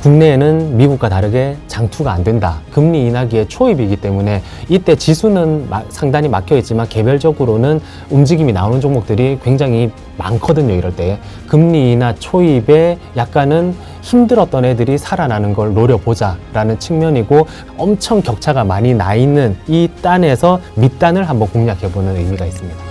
국내에는 미국과 다르게 장투가 안 된다. 금리 인하기에 초입이기 때문에 이때 지수는 상단이 막혀 있지만 개별적으로는 움직임이 나오는 종목들이 굉장히 많거든요. 이럴 때 금리 인하 초입에 약간은 힘들었던 애들이 살아나는 걸 노려보자라는 측면이고, 엄청 격차가 많이 나 있는 이 단에서 밑단을 한번 공략해보는 의미가 있습니다.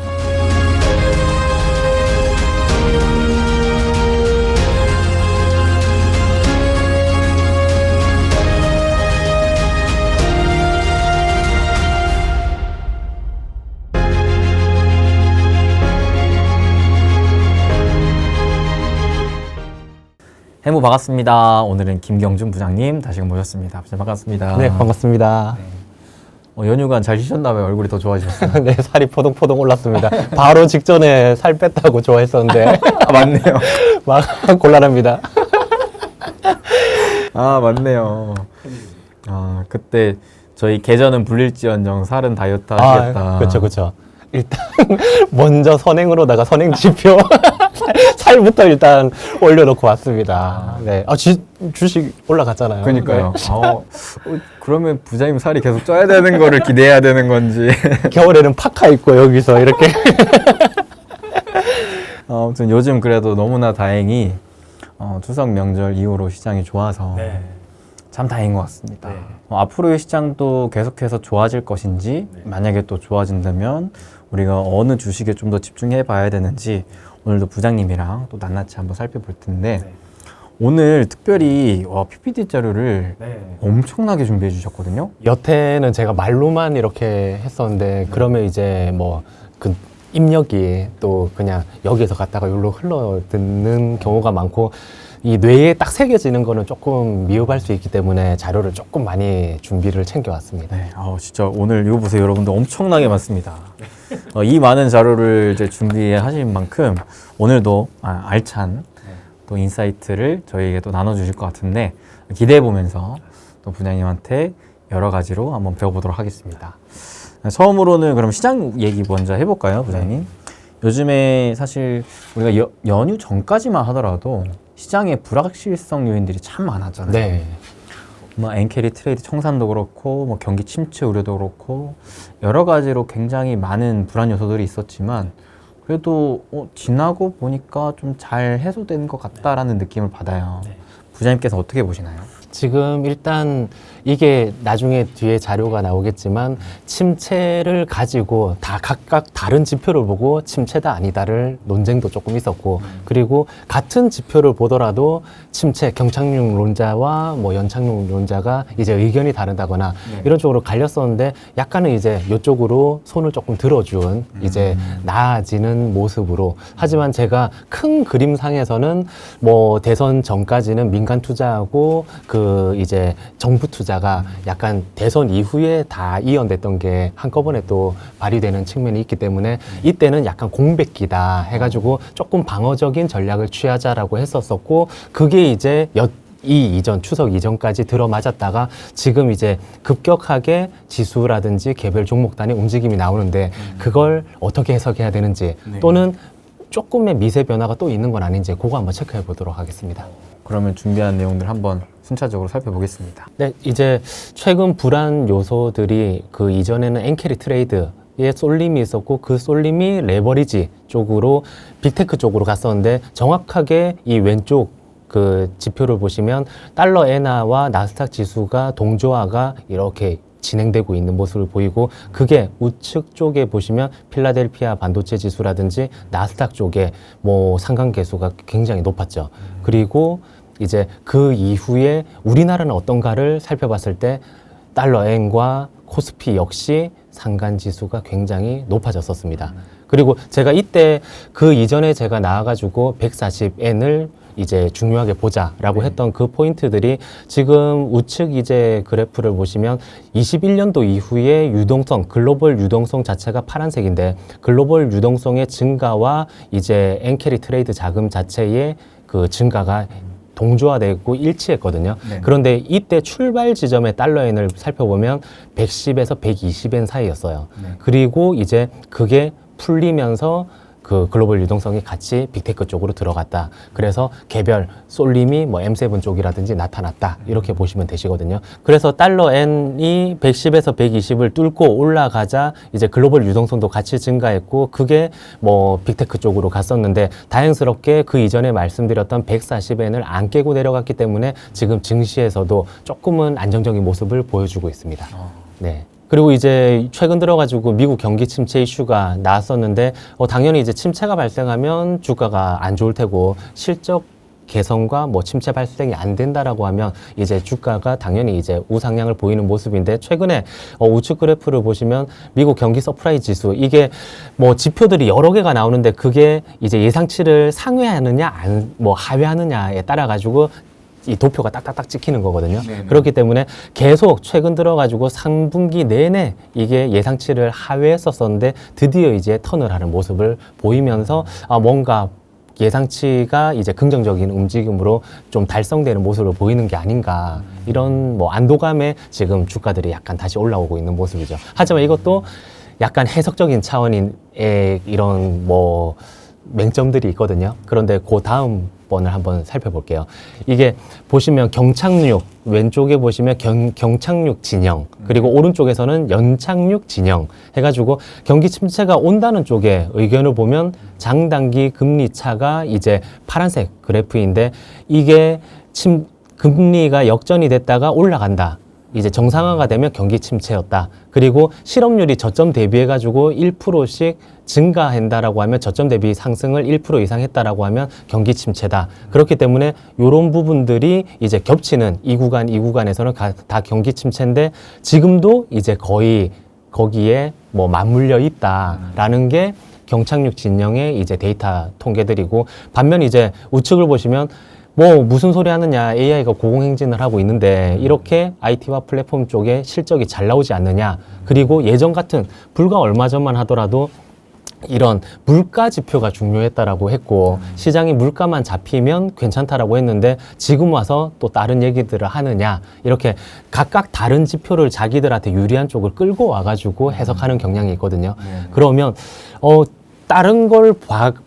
해무 반갑습니다. 오늘은 김경준 부장님 다시 모셨습니다. 부장님 반갑습니다. 네, 반갑습니다. 연휴간 잘 쉬셨나봐요. 얼굴이 더 좋아지셨어요. 네, 살이 포동포동 올랐습니다. 바로 직전에 살 뺐다고 좋아했었는데 아, 맞네요. 막 곤란합니다. 아, 맞네요. 아, 그때 저희 계좌는 불릴지언정 살은 다이어트 하시겠다. 그렇죠. 일단 먼저 선행으로다가 선행 지표 살부터 일단 올려놓고 왔습니다. 네, 주식 올라갔잖아요. 그러니까요. 네. 그러면 부장님 살이 계속 쪄야 되는 거를 기대해야 되는 건지. 겨울에는 파카 입고 여기서 이렇게. 아무튼 요즘 그래도 너무나 다행히 추석 명절 이후로 시장이 좋아서 네. 참 다행인 것 같습니다. 앞으로의 시장도 계속해서 좋아질 것인지, 만약에 또 좋아진다면 우리가 어느 주식에 좀 더 집중해 봐야 되는지 오늘도 부장님이랑 또 낱낱이 한번 살펴볼 텐데, 오늘 특별히 PPT 자료를 엄청나게 준비해 주셨거든요. 여태는 제가 말로만 이렇게 했었는데 그러면 이제 뭐 그 입력이 또 그냥 여기에서 갔다가 여기로 흘러듣는 경우가 많고, 이 뇌에 딱 새겨지는 거는 조금 미흡할 수 있기 때문에 자료를 조금 많이 준비를 챙겨왔습니다. 네, 진짜 오늘 이거 보세요. 여러분들 엄청나게 많습니다. 이 많은 자료를 이제 준비하신 만큼 오늘도 알찬 또 인사이트를 저희에게 또 나눠주실 것 같은데, 기대해 보면서 또 부장님한테 여러 가지로 한번 배워보도록 하겠습니다. 처음으로는 그럼 시장 얘기 먼저 해볼까요, 부장님? 요즘에 사실 우리가 연휴 전까지만 하더라도 시장에 불확실성 요인들이 참 많았잖아요. 네. 뭐 엔캐리 트레이드 청산도 그렇고, 뭐 경기 침체 우려도 그렇고, 여러 가지로 굉장히 많은 불안 요소들이 있었지만, 그래도 지나고 보니까 좀 잘 해소된 것 같다라는 느낌을 받아요. 부장님께서 어떻게 보시나요? 지금 일단 이게 나중에 뒤에 자료가 나오겠지만 침체를 가지고 다 각각 다른 지표를 보고 침체다 아니다를 논쟁도 조금 있었고, 그리고 같은 지표를 보더라도 침체 경착륙론자와 뭐 연착륙론자가 이제 의견이 다르다거나 이런 쪽으로 갈렸었는데, 약간은 이제 이쪽으로 손을 조금 들어준 이제 나아지는 모습으로. 하지만 제가 큰 그림상에서는 뭐 대선 전까지는 민간 투자하고 그 이제 정부 투자가 약간 대선 이후에 다 이연됐던 게 한꺼번에 또 발휘되는 측면이 있기 때문에, 이때는 약간 공백기다 해가지고 조금 방어적인 전략을 취하자라고 했었었고, 그게 이제 이전 추석 이전까지 들어맞았다가 지금 이제 급격하게 지수라든지 개별 종목단의 움직임이 나오는데, 그걸 어떻게 해석해야 되는지 또는 조금의 미세 변화가 또 있는 건 아닌지 그거 한번 체크해 보도록 하겠습니다. 그러면 준비한 내용들 한번 순차적으로 살펴보겠습니다. 네, 이제 최근 불안 요소들이 그 이전에는 엔캐리 트레이드의 쏠림이 있었고, 그 쏠림이 레버리지 쪽으로 빅테크 쪽으로 갔었는데, 정확하게 이 왼쪽 그 지표를 보시면 달러 엔화와 나스닥 지수가 동조화가 이렇게 진행되고 있는 모습을 보이고, 그게 우측 쪽에 보시면 필라델피아 반도체 지수라든지 나스닥 쪽에 뭐 상관계수가 굉장히 높았죠. 그리고 이제 그 이후에 우리나라는 어떤가를 살펴봤을 때 달러엔과 코스피 역시 상관지수가 굉장히 높아졌었습니다. 그리고 제가 이때 그 이전에 제가 나와가지고 140엔을 이제 중요하게 보자라고 했던 그 포인트들이 지금 우측 이제 그래프를 보시면 21년도 이후에 유동성, 글로벌 유동성 자체가 파란색인데, 글로벌 유동성의 증가와 이제 엔캐리 트레이드 자금 자체의 그 증가가 동조화되고 일치했거든요. 그런데 이때 출발 지점의 달러엔을 살펴보면 110에서 120엔 사이였어요. 그리고 이제 그게 풀리면서 그 글로벌 유동성이 같이 빅테크 쪽으로 들어갔다. 그래서 개별 쏠림이 뭐 M7 쪽이라든지 나타났다. 이렇게 보시면 되시거든요. 그래서 달러 N이 110에서 120을 뚫고 올라가자 이제 글로벌 유동성도 같이 증가했고 그게 뭐 빅테크 쪽으로 갔었는데 다행스럽게 그 이전에 말씀드렸던 140엔을 안 깨고 내려갔기 때문에 지금 증시에서도 조금은 안정적인 모습을 보여주고 있습니다. 네. 그리고 이제 최근 들어가지고 미국 경기 침체 이슈가 나왔었는데 당연히 이제 침체가 발생하면 주가가 안 좋을 테고 실적 개선과 뭐 침체 발생이 안 된다라고 하면 이제 주가가 당연히 이제 우상향을 보이는 모습인데 최근에 우측 그래프를 보시면 미국 경기 서프라이 지수 이게 뭐 지표들이 여러 개가 나오는데 그게 이제 예상치를 상회하느냐 뭐 하회하느냐에 따라 가지고 이 도표가 딱딱딱 찍히는 거거든요. 네네. 그렇기 때문에 계속 최근 들어가지고 3분기 내내 이게 예상치를 하회했었었는데 드디어 이제 턴을 하는 모습을 보이면서 뭔가 예상치가 이제 긍정적인 움직임으로 좀 달성되는 모습을 보이는 게 아닌가 이런 뭐 안도감에 지금 주가들이 약간 다시 올라오고 있는 모습이죠. 하지만 이것도 약간 해석적인 차원의 이런 뭐 맹점들이 있거든요. 그런데 그 다음 번을 한번 살펴볼게요. 이게 보시면 경착륙 왼쪽에 보시면 경착륙 진영 그리고 오른쪽에서는 연착륙 진영 해가지고 경기 침체가 온다는 쪽에 의견을 보면 장단기 금리 차가 이제 파란색 그래프인데 이게 금리가 역전이 됐다가 올라간다. 이제 정상화가 되면 경기 침체였다. 그리고 실업률이 저점 대비해가지고 1%씩 증가한다라고 하면 저점 대비 상승을 1% 이상 했다라고 하면 경기 침체다. 그렇기 때문에 이런 부분들이 이제 겹치는 이 구간에서는 다 경기 침체인데 지금도 이제 거의 거기에 뭐 맞물려 있다라는 게 경착륙 진영의 이제 데이터 통계들이고 반면 이제 우측을 보시면 뭐 무슨 소리 하느냐 AI가 고공행진을 하고 있는데 이렇게 IT와 플랫폼 쪽에 실적이 잘 나오지 않느냐 그리고 예전 같은 불과 얼마 전만 하더라도 이런 물가 지표가 중요했다라고 했고 시장이 물가만 잡히면 괜찮다라고 했는데 지금 와서 또 다른 얘기들을 하느냐 이렇게 각각 다른 지표를 자기들한테 유리한 쪽을 끌고 와가지고 해석하는 경향이 있거든요. 그러면 다른 걸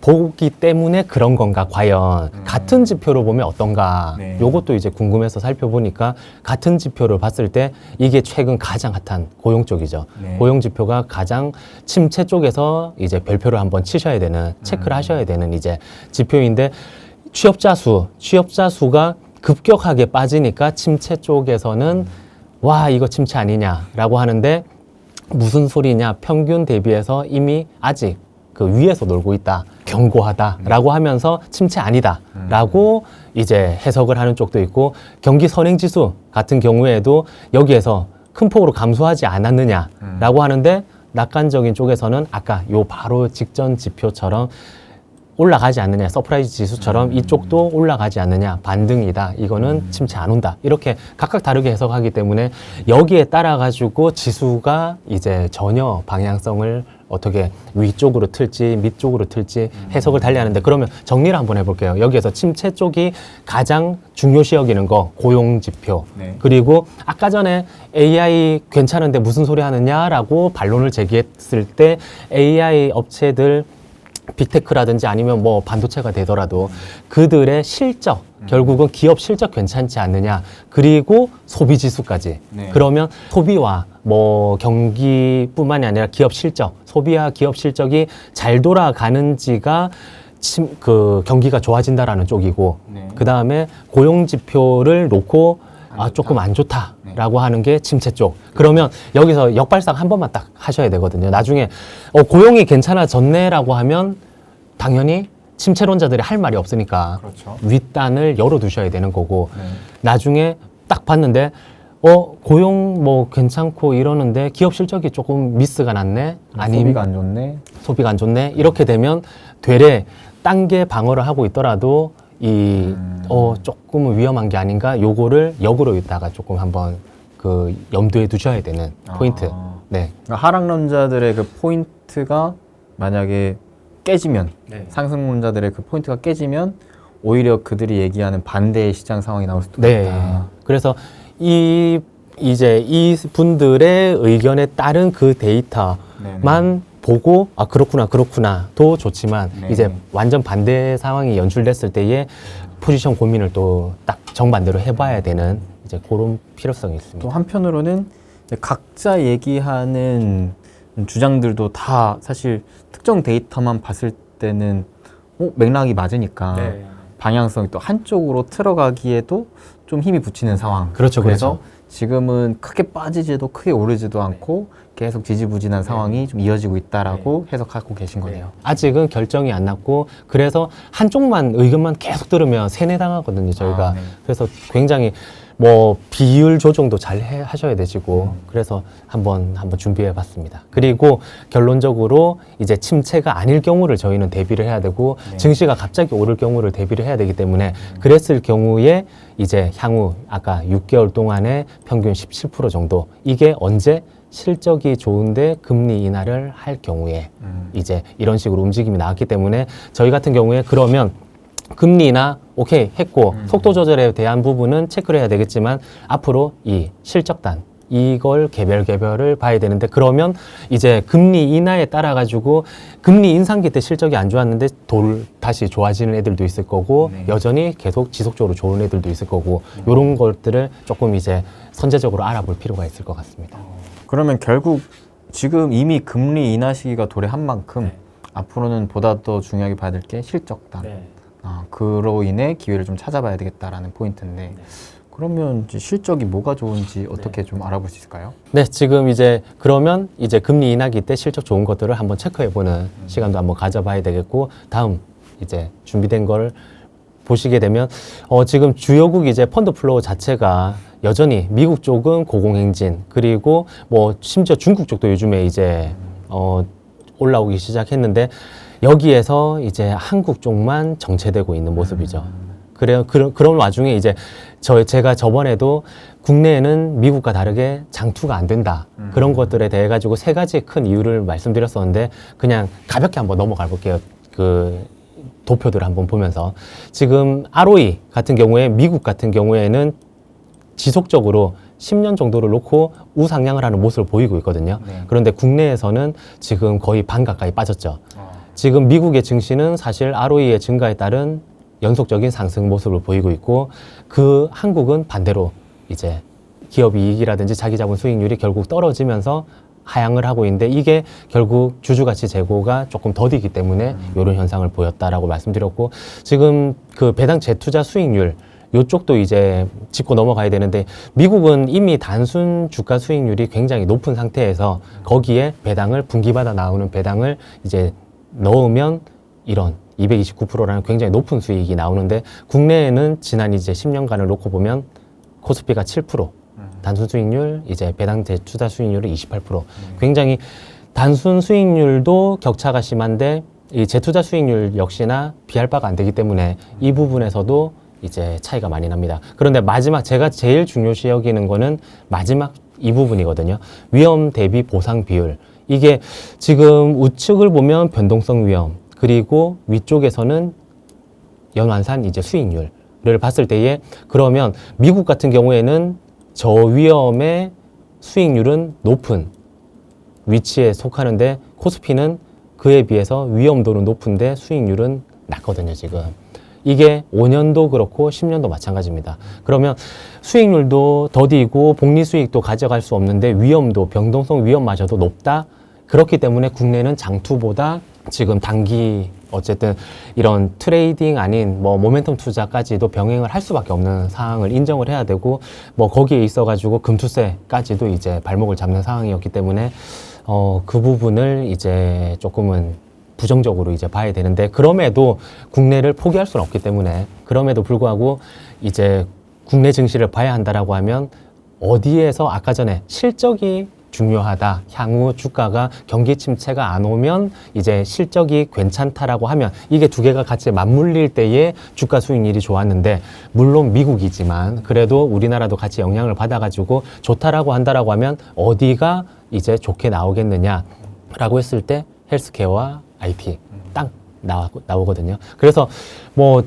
보기 때문에 그런 건가 과연 같은 지표를 보면 어떤가 네. 요것도 이제 궁금해서 살펴보니까 같은 지표를 봤을 때 이게 최근 가장 핫한 고용 쪽이죠. 네. 고용 지표가 가장 침체 쪽에서 이제 별표를 한번 치셔야 되는 체크를 하셔야 되는 이제 지표인데 취업자 수가 급격하게 빠지니까 침체 쪽에서는 와 이거 침체 아니냐라고 하는데 무슨 소리냐 평균 대비해서 이미 아직 그 위에서 놀고 있다, 경고하다라고 하면서 침체 아니다라고 이제 해석을 하는 쪽도 있고 경기 선행지수 같은 경우에도 여기에서 큰 폭으로 감소하지 않았느냐라고 하는데 낙관적인 쪽에서는 아까 요 바로 직전 지표처럼 올라가지 않느냐, 서프라이즈 지수처럼 이쪽도 올라가지 않느냐, 반등이다, 이거는 침체 안 온다. 이렇게 각각 다르게 해석하기 때문에 여기에 따라 가지고 지수가 이제 전혀 방향성을 어떻게 위쪽으로 틀지 밑쪽으로 틀지 해석을 달리하는데 그러면 정리를 한번 해볼게요. 여기에서 침체 쪽이 가장 중요시 여기는 거 고용지표 네. 그리고 아까 전에 AI 괜찮은데 무슨 소리 하느냐라고 반론을 제기했을 때 AI 업체들 빅테크라든지 아니면 뭐 반도체가 되더라도 그들의 실적 결국은 기업 실적 괜찮지 않느냐 그리고 소비 지수까지 네. 그러면 소비와 뭐 경기뿐만이 아니라 기업 실적 소비와 기업 실적이 잘 돌아가는지가 그 경기가 좋아진다라는 쪽이고 네. 그 다음에 고용 지표를 놓고 조금 안 좋다라고 하는 게 침체 쪽. 그러면 여기서 역발상 한 번만 딱 하셔야 되거든요. 나중에 고용이 괜찮아졌네라고 하면 당연히 침체론자들이 할 말이 없으니까 그렇죠. 윗단을 열어두셔야 되는 거고 네. 나중에 딱 봤는데 고용 뭐 괜찮고 이러는데 기업 실적이 조금 미스가 났네. 소비가 안 좋네. 소비가 안 좋네. 이렇게 되면 되레 단계 방어를 하고 있더라도 조금은 위험한 게 아닌가. 요거를 역으로 있다가 조금 한번 그 염두에 두셔야 되는 포인트. 네. 그러니까 하락론자들의 그 포인트가 만약에 깨지면 네. 상승론자들의 그 포인트가 깨지면 오히려 그들이 얘기하는 반대의 시장 상황이 나올 수도 네. 있다. 그래서 이제 이 분들의 의견에 따른 그 데이터만 네네. 보고 아 그렇구나도 좋지만 네. 이제 완전 반대 상황이 연출됐을 때에 포지션 고민을 또 딱 정반대로 해봐야 되는 이제 그런 필요성이 있습니다. 또 한편으로는 각자 얘기하는 주장들도 다 사실 특정 데이터만 봤을 때는 맥락이 맞으니까 네. 방향성이 또 한쪽으로 틀어가기에도 좀 힘이 붙이는 상황. 그렇죠, 그래서 그렇죠. 지금은 크게 빠지지도 크게 오르지도 않고 계속 지지부진한 상황이 좀 이어지고 있다라고 해석하고 계신 거네요. 아직은 결정이 안 났고 그래서 한쪽만 의견만 계속 들으면 세뇌당하거든요 저희가. 아, 네. 그래서 굉장히 뭐 비율 조정도 잘 하셔야 되시고 그래서 한번 준비해 봤습니다. 그리고 결론적으로 이제 침체가 아닐 경우를 저희는 대비를 해야 되고 네. 증시가 갑자기 오를 경우를 대비를 해야 되기 때문에 그랬을 경우에 이제 향후 아까 6개월 동안에 평균 17% 정도 이게 언제 실적이 좋은데 금리 인하를 할 경우에 이제 이런 식으로 움직임이 나왔기 때문에 저희 같은 경우에 그러면 금리 인하 오케이 했고 속도 조절에 대한 부분은 체크를 해야 되겠지만 앞으로 이 실적단 이걸 개별을 봐야 되는데 그러면 이제 금리 인하에 따라 가지고 금리 인상기 때 실적이 안 좋았는데 다시 좋아지는 애들도 있을 거고 네. 여전히 계속 지속적으로 좋은 애들도 있을 거고 이런 것들을 조금 이제 선제적으로 알아볼 필요가 있을 것 같습니다. 그러면 결국 지금 이미 금리 인하 시기가 도래한 만큼 앞으로는 보다 더 중요하게 봐야 될 게 실적단. 그로 인해 기회를 좀 찾아봐야 되겠다라는 포인트인데 그러면 이제 실적이 뭐가 좋은지 어떻게 좀 알아볼 수 있을까요? 네, 지금 이제 그러면 이제 금리 인하기 때 실적 좋은 것들을 한번 체크해보는 시간도 한번 가져봐야 되겠고 다음 이제 준비된 걸 보시게 되면 지금 주요국 이제 펀드 플로우 자체가 여전히 미국 쪽은 고공행진 그리고 뭐 심지어 중국 쪽도 요즘에 이제 올라오기 시작했는데 여기에서 이제 한국 쪽만 정체되고 있는 모습이죠. 그래요. 그런 와중에 이제 제가 저번에도 국내에는 미국과 다르게 장투가 안 된다. 그런 것들에 대해 가지고 세 가지 큰 이유를 말씀드렸었는데 그냥 가볍게 한번 넘어가 볼게요. 그 도표들을 한번 보면서 지금 ROE 같은 경우에 미국 같은 경우에는 지속적으로 10년 정도를 놓고 우상향을 하는 모습을 보이고 있거든요. 네. 그런데 국내에서는 지금 거의 반 가까이 빠졌죠. 지금 미국의 증시는 사실 ROE의 증가에 따른 연속적인 상승 모습을 보이고 있고 그 한국은 반대로 이제 기업 이익이라든지 자기 자본 수익률이 결국 떨어지면서 하향을 하고 있는데 이게 결국 주주가치 재고가 조금 더디기 때문에 이런 현상을 보였다라고 말씀드렸고 지금 그 배당 재투자 수익률 요쪽도 이제 짚고 넘어가야 되는데 미국은 이미 단순 주가 수익률이 굉장히 높은 상태에서 거기에 배당을 분기마다 나오는 배당을 이제 넣으면 이런 229%라는 굉장히 높은 수익이 나오는데 국내에는 지난 이제 10년간을 놓고 보면 코스피가 7%, 단순 수익률, 이제 배당 재투자 수익률이 28%. 굉장히 단순 수익률도 격차가 심한데 이 재투자 수익률 역시나 비할 바가 안 되기 때문에 이 부분에서도 이제 차이가 많이 납니다. 그런데 마지막 제가 제일 중요시 여기는 거는 마지막 이 부분이거든요. 위험 대비 보상 비율. 이게 지금 우측을 보면 변동성 위험, 그리고 위쪽에서는 연완산 이제 수익률을 봤을 때에 그러면 미국 같은 경우에는 저위험의 수익률은 높은 위치에 속하는데 코스피는 그에 비해서 위험도는 높은데 수익률은 낮거든요, 지금. 이게 5년도 그렇고 10년도 마찬가지입니다. 그러면 수익률도 더디고 복리 수익도 가져갈 수 없는데 위험도, 변동성 위험마저도 높다? 그렇기 때문에 국내는 장투보다 지금 단기 어쨌든 이런 트레이딩 아닌 뭐 모멘텀 투자까지도 병행을 할 수밖에 없는 상황을 인정을 해야 되고 뭐 거기에 있어 가지고 금투세까지도 이제 발목을 잡는 상황이었기 때문에 그 부분을 이제 조금은 부정적으로 이제 봐야 되는데 그럼에도 국내를 포기할 수는 없기 때문에 그럼에도 불구하고 이제 국내 증시를 봐야 한다라고 하면 어디에서 아까 전에 실적이 중요하다. 향후 주가가 경기 침체가 안 오면 이제 실적이 괜찮다라고 하면 이게 두 개가 같이 맞물릴 때에 주가 수익률이 좋았는데 물론 미국이지만 그래도 우리나라도 같이 영향을 받아가지고 좋다라고 한다라고 하면 어디가 이제 좋게 나오겠느냐라고 했을 때 헬스케어와 IT 딱 나오거든요. 그래서 뭐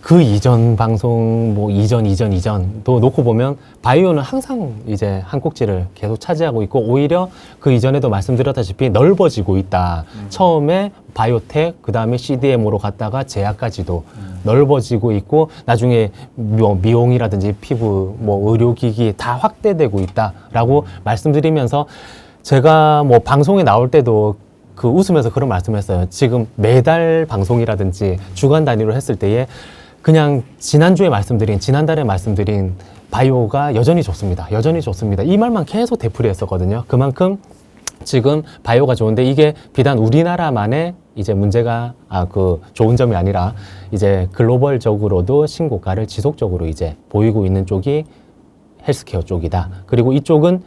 그 이전 방송 뭐 이전도 놓고 보면 바이오는 항상 이제 한 꼭지를 계속 차지하고 있고 오히려 그 이전에도 말씀드렸다시피 넓어지고 있다. 처음에 바이오텍 그다음에 CDMO로 갔다가 제약까지도 넓어지고 있고 나중에 미용이라든지 피부 뭐 의료기기 다 확대되고 있다라고 말씀드리면서 제가 뭐 방송에 나올 때도 그 웃으면서 그런 말씀했어요. 지금 매달 방송이라든지 주간 단위로 했을 때에 그냥 지난달에 말씀드린 바이오가 여전히 좋습니다. 여전히 좋습니다. 이 말만 계속 되풀이했었거든요. 그만큼 지금 바이오가 좋은데 이게 비단 우리나라만의 이제 문제가 그 좋은 점이 아니라 이제 글로벌적으로도 신고가를 지속적으로 이제 보이고 있는 쪽이 헬스케어 쪽이다. 그리고 이쪽은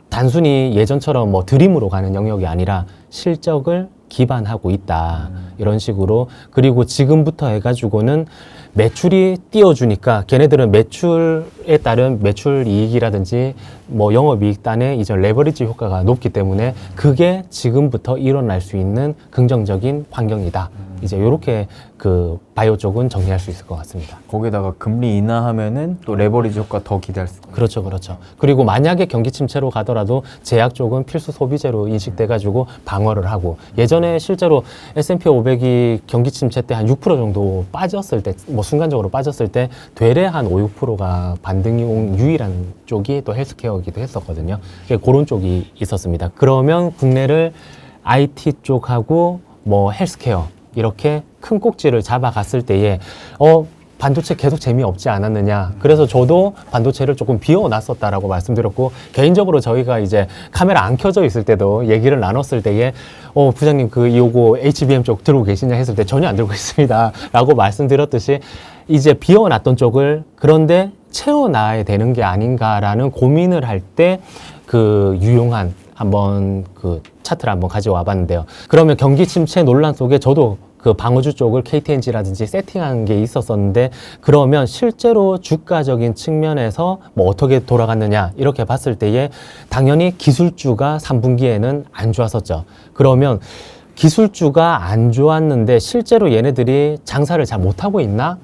단순히 예전처럼 뭐 드림으로 가는 영역이 아니라 실적을 기반하고 있다. 이런 식으로. 그리고 지금부터 해가지고는 매출이 띄워주니까 걔네들은 매출에 따른 매출 이익이라든지 뭐 영업이익 단의 이제 레버리지 효과가 높기 때문에 그게 지금부터 일어날 수 있는 긍정적인 환경이다. 이제 이렇게 그 바이오 쪽은 정리할 수 있을 것 같습니다. 거기다가 금리 인하하면은 또 레버리지 효과 더 기대할 수 있고. 그렇죠, 그렇죠. 그리고 만약에 경기 침체로 가더라도 제약 쪽은 필수 소비재로 인식돼가지고 방어를 하고 예전에 실제로 S&P 500이 경기 침체 때 한 6% 정도 빠졌을 때, 뭐 순간적으로 빠졌을 때 되레 한 5, 6%가 반등이 온 유일한 쪽이 또 헬스케어이기도 했었거든요. 그런 쪽이 있었습니다. 그러면 국내를 IT 쪽하고 뭐 헬스케어 이렇게 큰 꼭지를 잡아갔을 때에 반도체 계속 재미없지 않았느냐. 그래서 저도 반도체를 조금 비워놨었다라고 말씀드렸고 개인적으로 저희가 이제 카메라 안 켜져 있을 때도 얘기를 나눴을 때에 부장님 요거 HBM 쪽 들고 계시냐 했을 때 전혀 안 들고 있습니다 라고 말씀드렸듯이 이제 비워놨던 쪽을 그런데 채워놔야 되는 게 아닌가라는 고민을 할 때 그 유용한 한번 그 차트를 한번 가져와 봤는데요. 그러면 경기 침체 논란 속에 저도 그 방어주 쪽을 KTNG라든지 세팅한 게 있었었는데 그러면 실제로 주가적인 측면에서 뭐 어떻게 돌아갔느냐 이렇게 봤을 때에 당연히 기술주가 3분기에는 안 좋았었죠. 그러면 기술주가 안 좋았는데 실제로 얘네들이 장사를 잘 못하고 있나?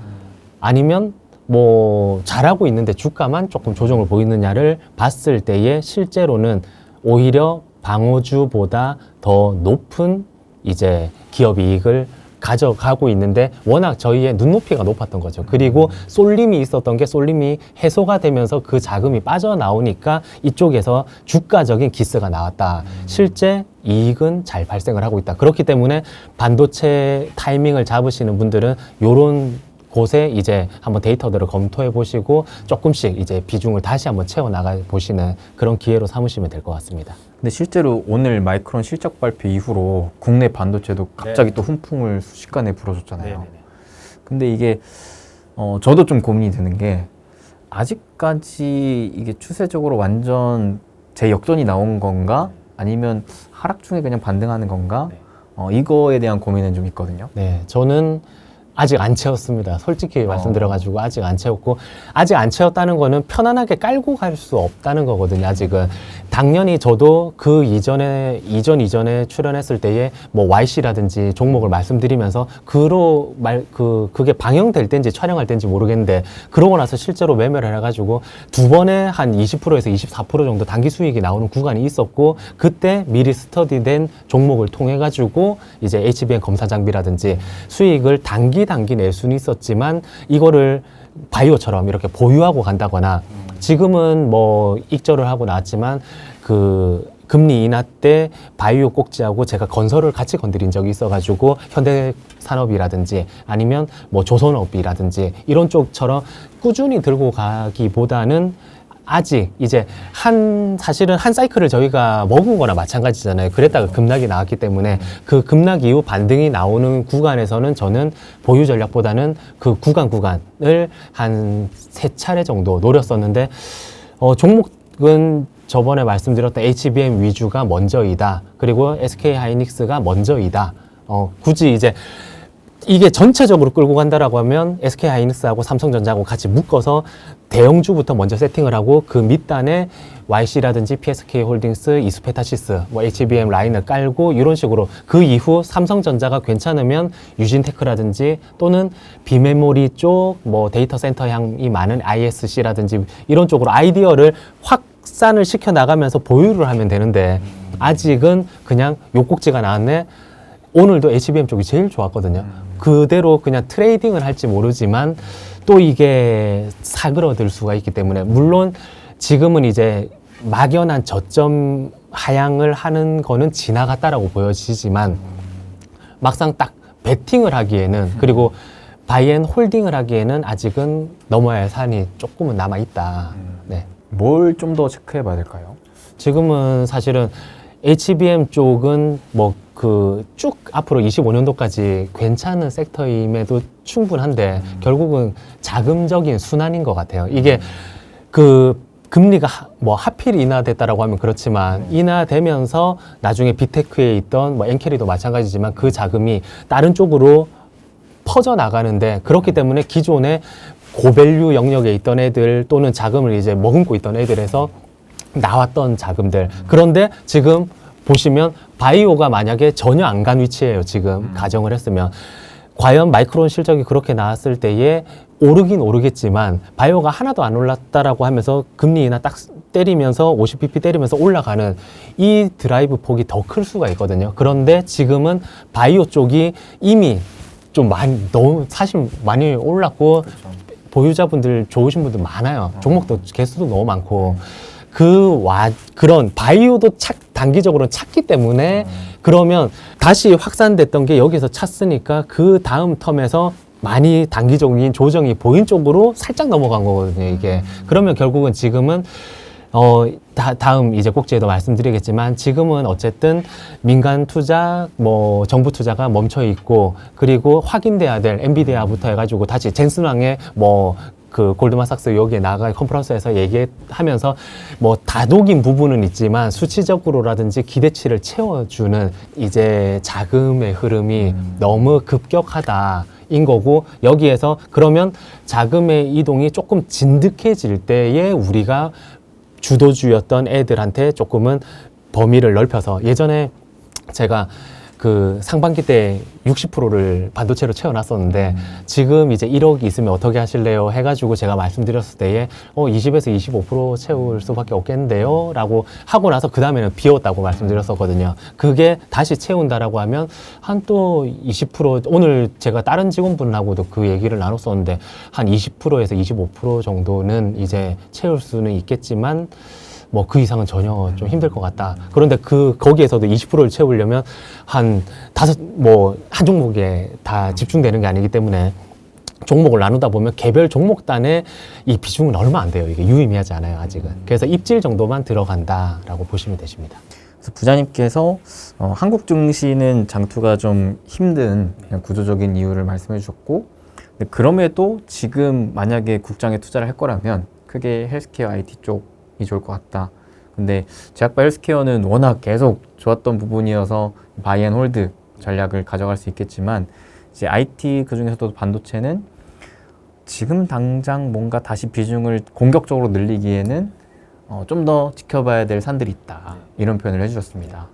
아니면 뭐 잘하고 있는데 주가만 조금 조정을 보이느냐를 봤을 때에 실제로는 오히려 방어주보다 더 높은 이제 기업 이익을 가져가고 있는데 워낙 저희의 눈높이가 높았던 거죠. 그리고 쏠림이 있었던 게 쏠림이 해소가 되면서 그 자금이 빠져나오니까 이쪽에서 주가적인 기스가 나왔다. 실제 이익은 잘 발생을 하고 있다. 그렇기 때문에 반도체 타이밍을 잡으시는 분들은 요런 곳에 이제 한번 데이터들을 검토해 보시고 조금씩 이제 비중을 다시 한번 채워 나가 보시는 그런 기회로 삼으시면 될 것 같습니다. 근데 실제로 오늘 마이크론 실적 발표 이후로 국내 반도체도 갑자기 또 훈풍을 순식간에 불어줬잖아요. 근데 이게 저도 좀 고민이 되는 게 아직까지 이게 추세적으로 완전 재역전이 나온 건가? 아니면 하락 중에 그냥 반등하는 건가? 이거에 대한 고민은 좀 있거든요. 네, 저는 아직 안 채웠습니다. 솔직히 말씀드려가지고 아직 안 채웠고 아직 안 채웠다는 거는 편안하게 깔고 갈 수 없다는 거거든요. 아직은 당연히 저도 그 이전에 출연했을 때에 뭐 YC라든지 종목을 말씀드리면서 그게 방영될 때인지 촬영할 때인지 모르겠는데 그러고 나서 실제로 매매를 해가지고 두 번에 한 20%에서 24% 정도 단기 수익이 나오는 구간이 있었고 그때 미리 스터디된 종목을 통해 가지고 이제 HBM 검사 장비라든지 수익을 단기 낼 수는 있었지만 이거를 바이오처럼 이렇게 보유하고 간다거나 지금은 뭐 익절을 하고 나왔지만 그 금리 인하 때 바이오 꼭지하고 제가 건설을 같이 건드린 적이 있어가지고 현대산업이라든지 아니면 뭐 조선업이라든지 이런 쪽처럼 꾸준히 들고 가기보다는 아직 이제 사실은 한 사이클을 저희가 먹은 거나 마찬가지잖아요. 그랬다가 급락이 나왔기 때문에 그 급락 이후 반등이 나오는 구간에서는 저는 보유 전략보다는 그 구간을 한 3차례 정도 노렸었는데 종목은 저번에 말씀드렸던 HBM 위주가 먼저이다. 그리고 SK 하이닉스가 먼저이다. 굳이 이제 이게 전체적으로 끌고 간다라고 하면 SK하이닉스하고 삼성전자하고 같이 묶어서 대형주부터 먼저 세팅을 하고 그 밑단에 YC라든지 PSK홀딩스, 이스페타시스, 뭐 HBM 라인을 깔고 이런 식으로 그 이후 삼성전자가 괜찮으면 유진테크라든지 또는 비메모리 쪽, 뭐 데이터 센터 향이 많은 ISC라든지 이런 쪽으로 아이디어를 확산을 시켜 나가면서 보유를 하면 되는데 아직은 그냥 욕곡지가 나왔네. 오늘도 HBM 쪽이 제일 좋았거든요. 그대로 그냥 트레이딩을 할지 모르지만 또 이게 사그러들 수가 있기 때문에 물론 지금은 이제 막연한 저점 하향을 하는 거는 지나갔다라고 보여지지만 막상 딱 베팅을 하기에는 그리고 바이앤 홀딩을 하기에는 아직은 넘어야 할 산이 조금은 남아 있다. 네. 뭘 좀 더 체크해 봐야 될까요? 지금은 사실은 HBM 쪽은 뭐 그 쭉 앞으로 25년도까지 괜찮은 섹터임에도 충분한데 결국은 자금적인 순환인 것 같아요. 이게 그 금리가 뭐 하필 인하됐다라고 하면 그렇지만 인하되면서 나중에 빅테크에 있던 뭐 엔캐리도 마찬가지지만 그 자금이 다른 쪽으로 퍼져 나가는데 그렇기 때문에 기존에 고밸류 영역에 있던 애들 또는 자금을 이제 머금고 있던 애들에서 나왔던 자금들. 그런데 지금 보시면 바이오가 만약에 전혀 안 간 위치예요. 지금 가정을 했으면. 과연 마이크론 실적이 그렇게 나왔을 때에 오르긴 오르겠지만 바이오가 하나도 안 올랐다라고 하면서 금리 인하 딱 때리면서 50bp 때리면서 올라가는 이 드라이브 폭이 더 클 수가 있거든요. 그런데 지금은 바이오 쪽이 이미 좀 많이 너무 사실 많이 올랐고 보유자분들 좋으신 분들 많아요. 종목도 개수도 너무 많고 그런 바이오도 단기적으로는 찼기 때문에 그러면 다시 확산됐던 게 여기서 찼으니까 그 다음 텀에서 많이 단기적인 조정이 보인 쪽으로 살짝 넘어간 거거든요, 이게. 그러면 결국은 지금은 다음 이제 꼭지에도 말씀드리겠지만 지금은 어쨌든 민간 투자, 뭐 정부 투자가 멈춰 있고 그리고 확인돼야 될 엔비디아부터 해가지고 다시 젠슨왕의 뭐 그 골드만삭스 여기에 나가 컨퍼런스에서 얘기하면서 뭐 다독인 부분은 있지만 수치적으로라든지 기대치를 채워주는 이제 자금의 흐름이 너무 급격하다. 인 거고 여기에서 그러면 자금의 이동이 조금 진득해질 때에 우리가 주도주였던 애들한테 조금은 범위를 넓혀서 예전에 제가 그 상반기 때 60%를 반도체로 채워놨었는데 지금 이제 1억 있으면 어떻게 하실래요? 해가지고 제가 말씀드렸을 때에 20에서 25% 채울 수밖에 없겠는데요? 라고 하고 나서 그 다음에는 비웠다고 말씀드렸었거든요. 그게 다시 채운다라고 하면 한 또 20% 오늘 제가 다른 직원분하고도 그 얘기를 나눴었는데 한 20%에서 25% 정도는 이제 채울 수는 있겠지만 뭐 그 이상은 전혀 좀 힘들 것 같다. 그런데 거기에서도 20%를 채우려면 한 종목에 다 집중되는 게 아니기 때문에 종목을 나누다 보면 개별 종목단의 이 비중은 얼마 안 돼요. 이게 유의미하지 않아요, 아직은. 그래서 입질 정도만 들어간다라고 보시면 되십니다. 그래서 부자님께서 한국 증시는 장투가 좀 힘든 그냥 구조적인 이유를 말씀해 주셨고 근데 그럼에도 지금 만약에 국장에 투자를 할 거라면 크게 헬스케어 IT 쪽이 좋을 것 같다. 근데 제약바 헬스케어는 워낙 계속 좋았던 부분이어서 바이앤홀드 전략을 가져갈 수 있겠지만 이제 IT 그중에서도 반도체는 지금 당장 뭔가 다시 비중을 공격적으로 늘리기에는 좀 더 지켜봐야 될 산들이 있다. 이런 표현을 해주셨습니다.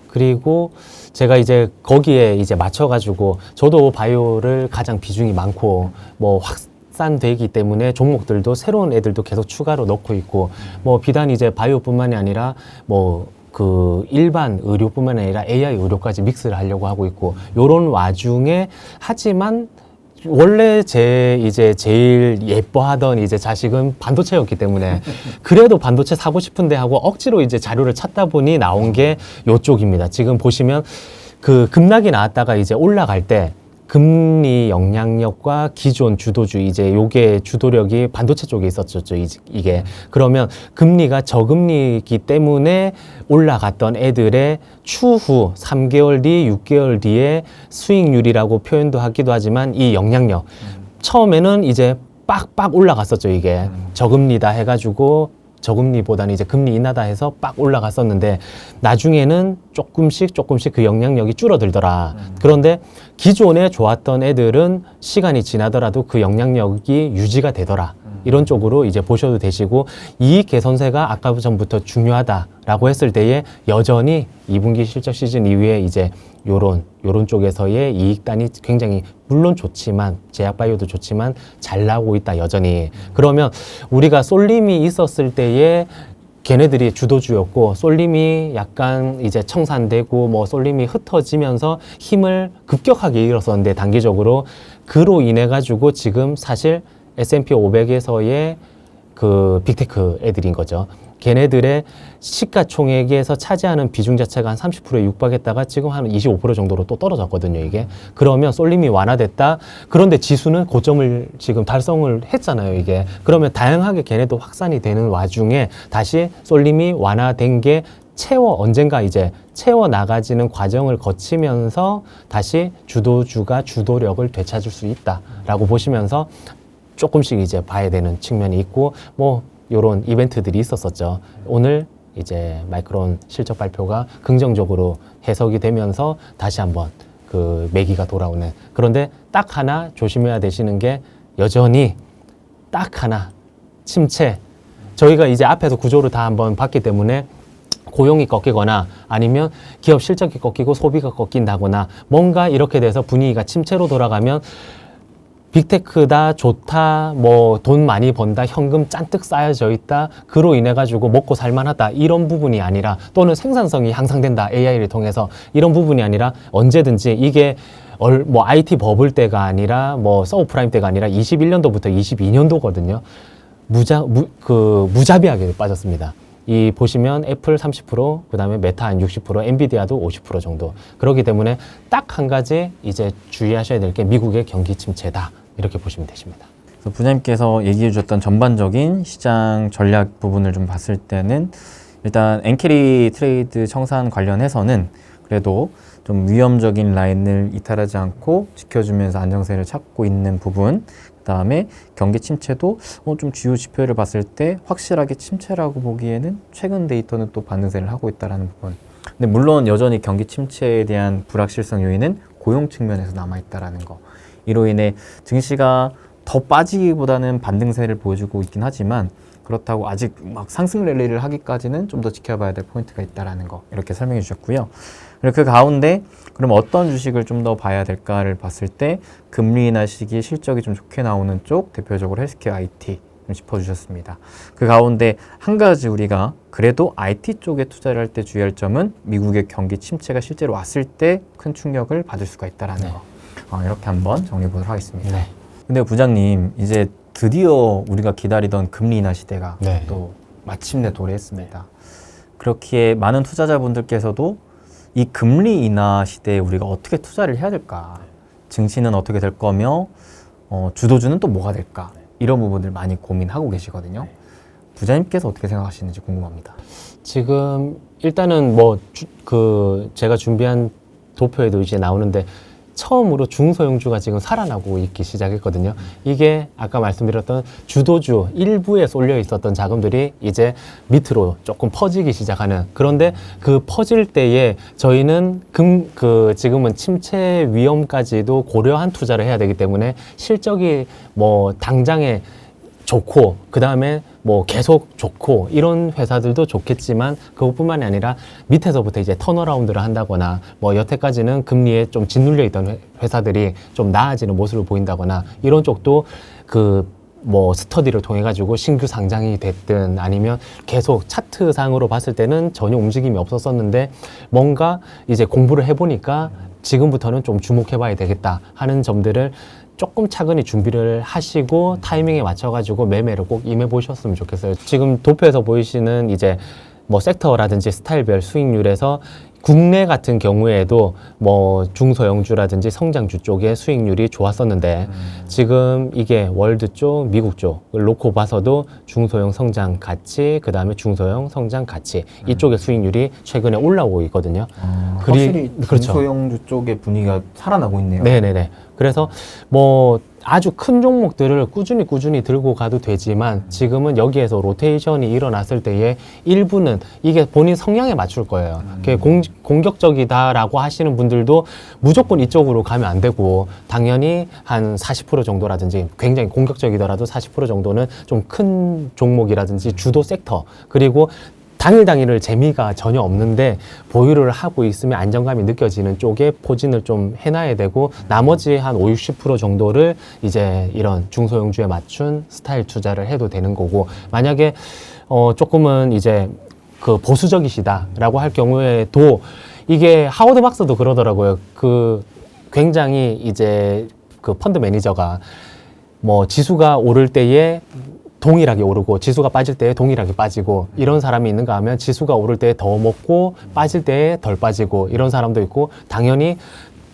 그리고 제가 이제 거기에 이제 맞춰가지고 저도 바이오를 가장 비중이 많고 뭐 확산되기 때문에 종목들도 새로운 애들도 계속 추가로 넣고 있고 뭐 비단 이제 바이오뿐만이 아니라 뭐 그 일반 의료뿐만 아니라 AI 의료까지 믹스를 하려고 하고 있고 요런 와중에 하지만 원래 이제 제일 예뻐하던 이제 자식은 반도체였기 때문에 그래도 반도체 사고 싶은데 하고 억지로 이제 자료를 찾다 보니 나온 게 요쪽입니다. 지금 보시면 그 급락이 나왔다가 이제 올라갈 때 금리 영향력과 기존 주도주 이제 요게 주도력이 반도체 쪽에 있었죠. 이게 그러면 금리가 저금리이기 때문에 올라갔던 애들의 추후 3개월 뒤, 6개월 뒤에 수익률이라고 표현도 하기도 하지만 이 영향력 처음에는 이제 빡빡 올라갔었죠. 이게 저금리다 해가지고 저금리보다는 이제 금리 인하다 해서 빡 올라갔었는데 나중에는 조금씩 그 영향력이 줄어들더라. 그런데 기존에 좋았던 애들은 시간이 지나더라도 그 영향력이 유지가 되더라. 이런 쪽으로 이제 보셔도 되시고, 이익 개선세가 아까 전부터 중요하다라고 했을 때에 여전히 2분기 실적 시즌 이후에 이제 요런 쪽에서의 이익단이 굉장히 물론 좋지만, 제약바이오도 좋지만 잘 나오고 있다, 여전히. 그러면 우리가 쏠림이 있었을 때에 걔네들이 주도주였고, 쏠림이 약간 이제 청산되고 뭐 쏠림이 흩어지면서 힘을 급격하게 잃었었는데, 단기적으로 그로 인해 가지고 지금 사실 S&P 500에서의 그 빅테크 애들인 거죠. 걔네들의 시가총액에서 차지하는 비중 자체가 한 30%에 육박했다가 지금 한 25% 정도로 또 떨어졌거든요, 이게. 그러면 쏠림이 완화됐다. 그런데 지수는 고점을 지금 달성을 했잖아요, 이게. 그러면 다양하게 걔네도 확산이 되는 와중에 다시 쏠림이 완화된 게 언젠가 이제 채워 나가지는 과정을 거치면서 다시 주도주가 주도력을 되찾을 수 있다라고 보시면서 조금씩 이제 봐야 되는 측면이 있고, 뭐 요런 이벤트들이 있었었죠. 오늘 이제 마이크론 실적 발표가 긍정적으로 해석이 되면서 다시 한번 그 매기가 돌아오는. 그런데 딱 하나 조심해야 되시는 게, 여전히 딱 하나 침체. 저희가 이제 앞에서 구조를 다 한번 봤기 때문에 고용이 꺾이거나 아니면 기업 실적이 꺾이고 소비가 꺾인다거나 뭔가 이렇게 돼서 분위기가 침체로 돌아가면 빅테크다, 좋다, 뭐 돈 많이 번다, 현금 잔뜩 쌓여져 있다, 그로 인해 가지고 먹고 살만하다, 이런 부분이 아니라, 또는 생산성이 향상된다, AI를 통해서, 이런 부분이 아니라 언제든지 이게 뭐 IT 버블 때가 아니라 뭐 서브프라임 때가 아니라 21년도부터 22년도거든요. 무자비하게 빠졌습니다. 이 보시면 애플 30%, 그 다음에 메타 한 60%, 엔비디아도 50% 정도. 그렇기 때문에 딱 한 가지 이제 주의하셔야 될 게 미국의 경기 침체다, 이렇게 보시면 되십니다. 그래서 부장님께서 얘기해 주셨던 전반적인 시장 전략 부분을 좀 봤을 때는, 일단 엔캐리 트레이드 청산 관련해서는 그래도 좀 위험적인 라인을 이탈하지 않고 지켜주면서 안정세를 찾고 있는 부분, 그 다음에 경기 침체도 좀 주요 지표를 봤을 때 확실하게 침체라고 보기에는 최근 데이터는 또 반등세를 하고 있다는 부분. 근데 물론 여전히 경기 침체에 대한 불확실성 요인은 고용 측면에서 남아있다는 거. 이로 인해 증시가 더 빠지기보다는 반등세를 보여주고 있긴 하지만, 그렇다고 아직 막 상승 랠리를 하기까지는 좀 더 지켜봐야 될 포인트가 있다는 거, 이렇게 설명해 주셨고요. 그리고 그 가운데 그럼 어떤 주식을 좀 더 봐야 될까를 봤을 때, 금리 인하 시기 실적이 좀 좋게 나오는 쪽, 대표적으로 헬스케어 IT 좀 짚어주셨습니다. 그 가운데 한 가지 우리가 그래도 IT 쪽에 투자를 할 때 주의할 점은, 미국의 경기 침체가 실제로 왔을 때 큰 충격을 받을 수가 있다는 거. 이렇게 한번 정리해 보도록 하겠습니다. 네. 근데 부장님, 이제 드디어 우리가 기다리던 금리 인하 시대가 네. 또 마침내 도래했습니다. 그렇기에 많은 투자자분들께서도 이 금리 인하 시대에 우리가 어떻게 투자를 해야 될까, 증시는 어떻게 될 거며 주도주는 또 뭐가 될까, 이런 부분들 많이 고민하고 계시거든요. 부장님께서 어떻게 생각하시는지 궁금합니다. 지금 일단은 뭐 제가 준비한 도표에도 이제 나오는데, 처음으로 중소형주가 지금 살아나고 있기 시작했거든요. 이게 아까 말씀드렸던 주도주 일부에 쏠려 있었던 자금들이 이제 밑으로 조금 퍼지기 시작하는. 그런데 그 퍼질 때에 저희는 지금은 침체 위험까지도 고려한 투자를 해야 되기 때문에, 실적이 뭐 당장에 좋고 그 다음에 뭐 계속 좋고 이런 회사들도 좋겠지만, 그것뿐만이 아니라 밑에서부터 이제 턴어라운드를 한다거나, 뭐 여태까지는 금리에 좀 짓눌려 있던 회사들이 좀 나아지는 모습을 보인다거나, 이런 쪽도 뭐 스터디를 통해 가지고 신규 상장이 됐든, 아니면 계속 차트상으로 봤을 때는 전혀 움직임이 없었었는데, 뭔가 이제 공부를 해보니까 지금부터는 좀 주목해 봐야 되겠다 하는 점들을 조금 차근히 준비를 하시고 타이밍에 맞춰가지고 매매를 꼭 임해 보셨으면 좋겠어요. 지금 도표에서 보이시는 이제 뭐 섹터라든지 스타일별 수익률에서 국내 같은 경우에도 뭐 중소형주라든지 성장주 쪽의 수익률이 좋았었는데, 지금 이게 월드 쪽, 미국 쪽을 놓고 봐서도 중소형 성장 가치, 그 다음에 중소형 성장 가치, 이쪽의 수익률이 최근에 올라오고 있거든요. 확실히 그렇죠. 중소형주 쪽의 분위기가 살아나고 있네요. 네네네. 그래서 뭐 아주 큰 종목들을 꾸준히 들고 가도 되지만 지금은 여기에서 로테이션이 일어났을 때에 일부는 이게 본인 성향에 맞출 거예요. 그게 공격적이다라고 하시는 분들도 무조건 이쪽으로 가면 안 되고 당연히 한 40% 정도라든지 굉장히 공격적이더라도 40% 정도는 좀 큰 종목이라든지 주도 섹터 그리고 당일을 재미가 전혀 없는데 보유를 하고 있으면 안정감이 느껴지는 쪽에 포진을 좀 해놔야 되고 나머지 한 50, 60% 정도를 이제 이런 중소형주에 맞춘 스타일 투자를 해도 되는 거고 만약에 조금은 이제 그 보수적이시다라고 할 경우에도 이게 하워드 박스도 그러더라고요. 그 굉장히 이제 그 펀드 매니저가 뭐 지수가 오를 때에 동일하게 오르고 지수가 빠질 때에 동일하게 빠지고 이런 사람이 있는가 하면 지수가 오를 때에 더 먹고 빠질 때에 덜 빠지고 이런 사람도 있고 당연히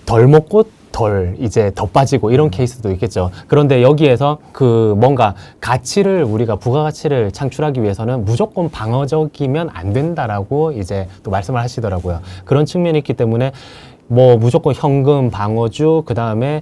덜 먹고 덜 이제 더 빠지고 이런 케이스도 있겠죠. 그런데 여기에서 그 뭔가 가치를 우리가 부가가치를 창출하기 위해서는 무조건 방어적이면 안 된다라고 이제 또 말씀을 하시더라고요. 그런 측면이 있기 때문에 뭐 무조건 현금 방어주 그다음에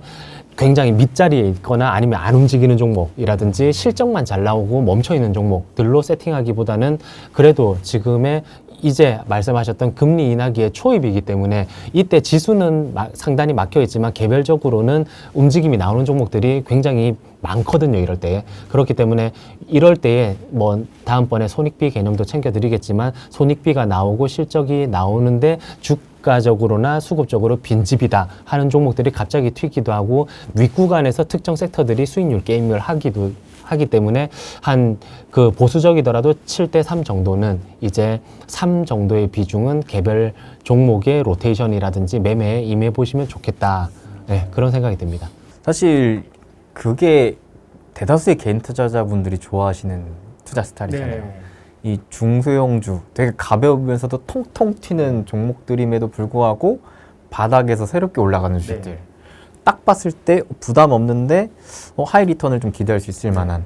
굉장히 밑자리에 있거나 아니면 안 움직이는 종목이라든지 실적만 잘 나오고 멈춰있는 종목들로 세팅하기보다는 그래도 지금의 이제 말씀하셨던 금리 인하기의 초입이기 때문에 이때 지수는 상단이 막혀 있지만 개별적으로는 움직임이 나오는 종목들이 굉장히 많거든요. 이럴 때. 그렇기 때문에 이럴 때에 뭐 다음번에 손익비 개념도 챙겨드리겠지만 손익비가 나오고 실적이 나오는데 주가적으로나 수급적으로 빈집이다 하는 종목들이 갑자기 튀기도 하고 윗구간에서 특정 섹터들이 수익률 게임을 하기 때문에 한 그 보수적이더라도 7대3 정도는 이제 3 정도의 비중은 개별 종목의 로테이션이라든지 매매에 임해 보시면 좋겠다. 네, 그런 생각이 듭니다. 사실 그게 대다수의 개인 투자자분들이 좋아하시는 투자 스타일이잖아요. 네. 이 중소형주 되게 가벼우면서도 통통 튀는 종목들임에도 불구하고 바닥에서 새롭게 올라가는 주식들. 네. 딱 봤을 때 부담 없는데 하이 리턴을 좀 기대할 수 있을 만한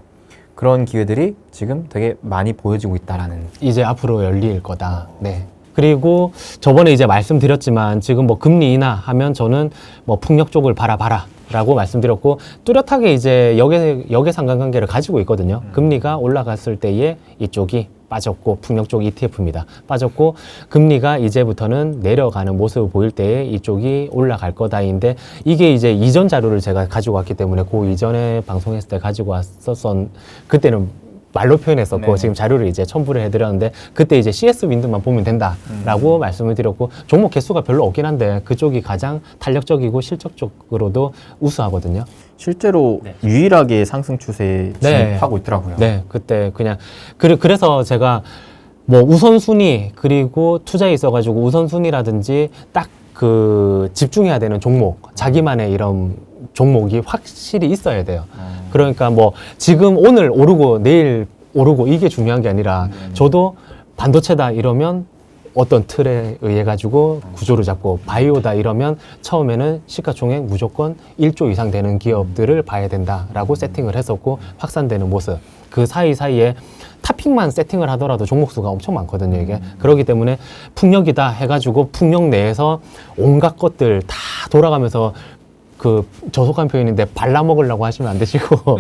그런 기회들이 지금 되게 많이 보여지고 있다라는. 이제 앞으로 열릴 거다. 네. 그리고 저번에 이제 말씀드렸지만 지금 뭐 금리 인하 하면 저는 뭐 풍력 쪽을 바라봐라 라고 말씀드렸고 뚜렷하게 이제 역의 상관관계를 가지고 있거든요. 금리가 올라갔을 때에 이쪽이 빠졌고 풍력 쪽 ETF입니다. 빠졌고 금리가 이제부터는 내려가는 모습을 보일 때에 이쪽이 올라갈 거다인데 이게 이제 이전 자료를 제가 가지고 왔기 때문에 그 이전에 방송했을 때 가지고 그때는 말로 표현했었고 네. 지금 자료를 이제 첨부를 해드렸는데 그때 이제 CS 윈드만 보면 된다라고 말씀을 드렸고 종목 개수가 별로 없긴 한데 그쪽이 가장 탄력적이고 실적적으로도 우수하거든요. 실제로 네. 유일하게 상승 추세에 네. 진입하고 있더라고요. 네, 그때 그냥 그래서 제가 뭐 우선순위 그리고 투자에 있어가지고 우선순위라든지 딱 그 집중해야 되는 종목 자기만의 이런 종목이 확실히 있어야 돼요. 그러니까 뭐 지금 오늘 오르고 내일 오르고 이게 중요한 게 아니라 저도 반도체다 이러면 어떤 틀에 의해 가지고 구조를 잡고 바이오다 이러면 처음에는 시가총액 무조건 1조 이상 되는 기업들을 봐야 된다라고 세팅을 했었고 확산되는 모습 그 사이사이에 탑픽만 세팅을 하더라도 종목수가 엄청 많거든요 이게. 그렇기 때문에 풍력이다 해가지고 풍력 내에서 온갖 것들 다 돌아가면서 그 저속한 표현인데 발라먹으려고 하시면 안 되시고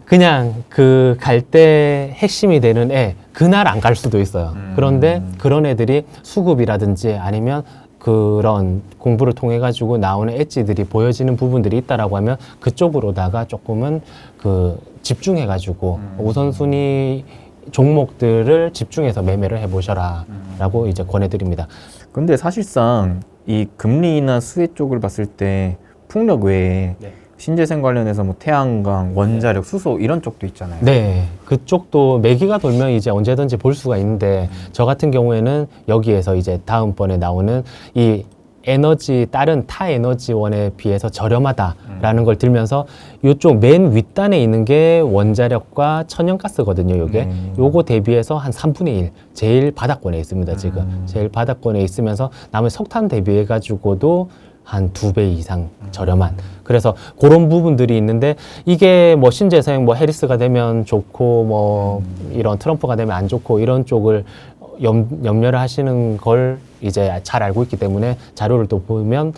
그냥 그 갈 때 핵심이 되는 애 그날 안 갈 수도 있어요. 그런데 그런 애들이 수급이라든지 아니면 그런 공부를 통해 가지고 나오는 엣지들이 보여지는 부분들이 있다라고 하면 그쪽으로다가 조금은 그 집중해 가지고 우선순위 종목들을 집중해서 매매를 해보셔라 라고 이제 권해드립니다. 근데 사실상 이 금리 인하 수혜 쪽을 봤을 때 풍력 외에 네. 신재생 관련해서 뭐 태양광, 원자력, 수소 이런 쪽도 있잖아요. 네, 그쪽도 매기가 돌면 이제 언제든지 볼 수가 있는데 저 같은 경우에는 여기에서 이제 다음번에 나오는 이 에너지 다른 타 에너지원에 비해서 저렴하다라는 걸 들면서 이쪽 맨 윗단에 있는 게 원자력과 천연가스거든요. 요게 요거 대비해서 한 3분의 1 제일 바닥권에 있습니다. 지금 제일 바닥권에 있으면서 남은 석탄 대비해 가지고도 한 2배 이상 저렴한. 그래서 그런 부분들이 있는데 이게 뭐 신재생 뭐 해리스가 되면 좋고 뭐 이런 트럼프가 되면 안 좋고 이런 쪽을 염려를 하시는 걸 이제 잘 알고 있기 때문에 자료를 또 보면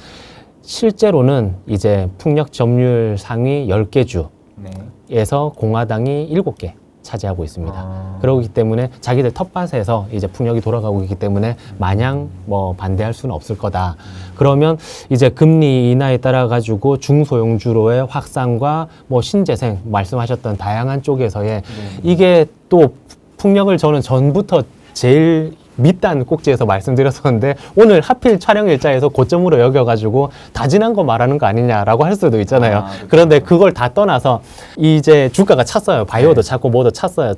실제로는 이제 풍력 점유율 상위 10개 주에서 네. 공화당이 7개 차지하고 있습니다. 그렇기 때문에 자기들 텃밭에서 이제 풍력이 돌아가고 있기 때문에 마냥 뭐 반대할 수는 없을 거다. 그러면 이제 금리 인하에 따라 가지고 중소형주로의 확산과 뭐 신재생 말씀하셨던 다양한 쪽에서의 이게 또 풍력을 저는 전부터 제일 밑단 꼭지에서 말씀드렸었는데 오늘 하필 촬영 일자에서 고점으로 여겨가지고 다 지난 거 말하는 거 아니냐라고 할 수도 있잖아요. 그렇죠. 그런데 그걸 다 떠나서 이제 주가가 찼어요. 바이오도 찼고 뭐도 찼어요.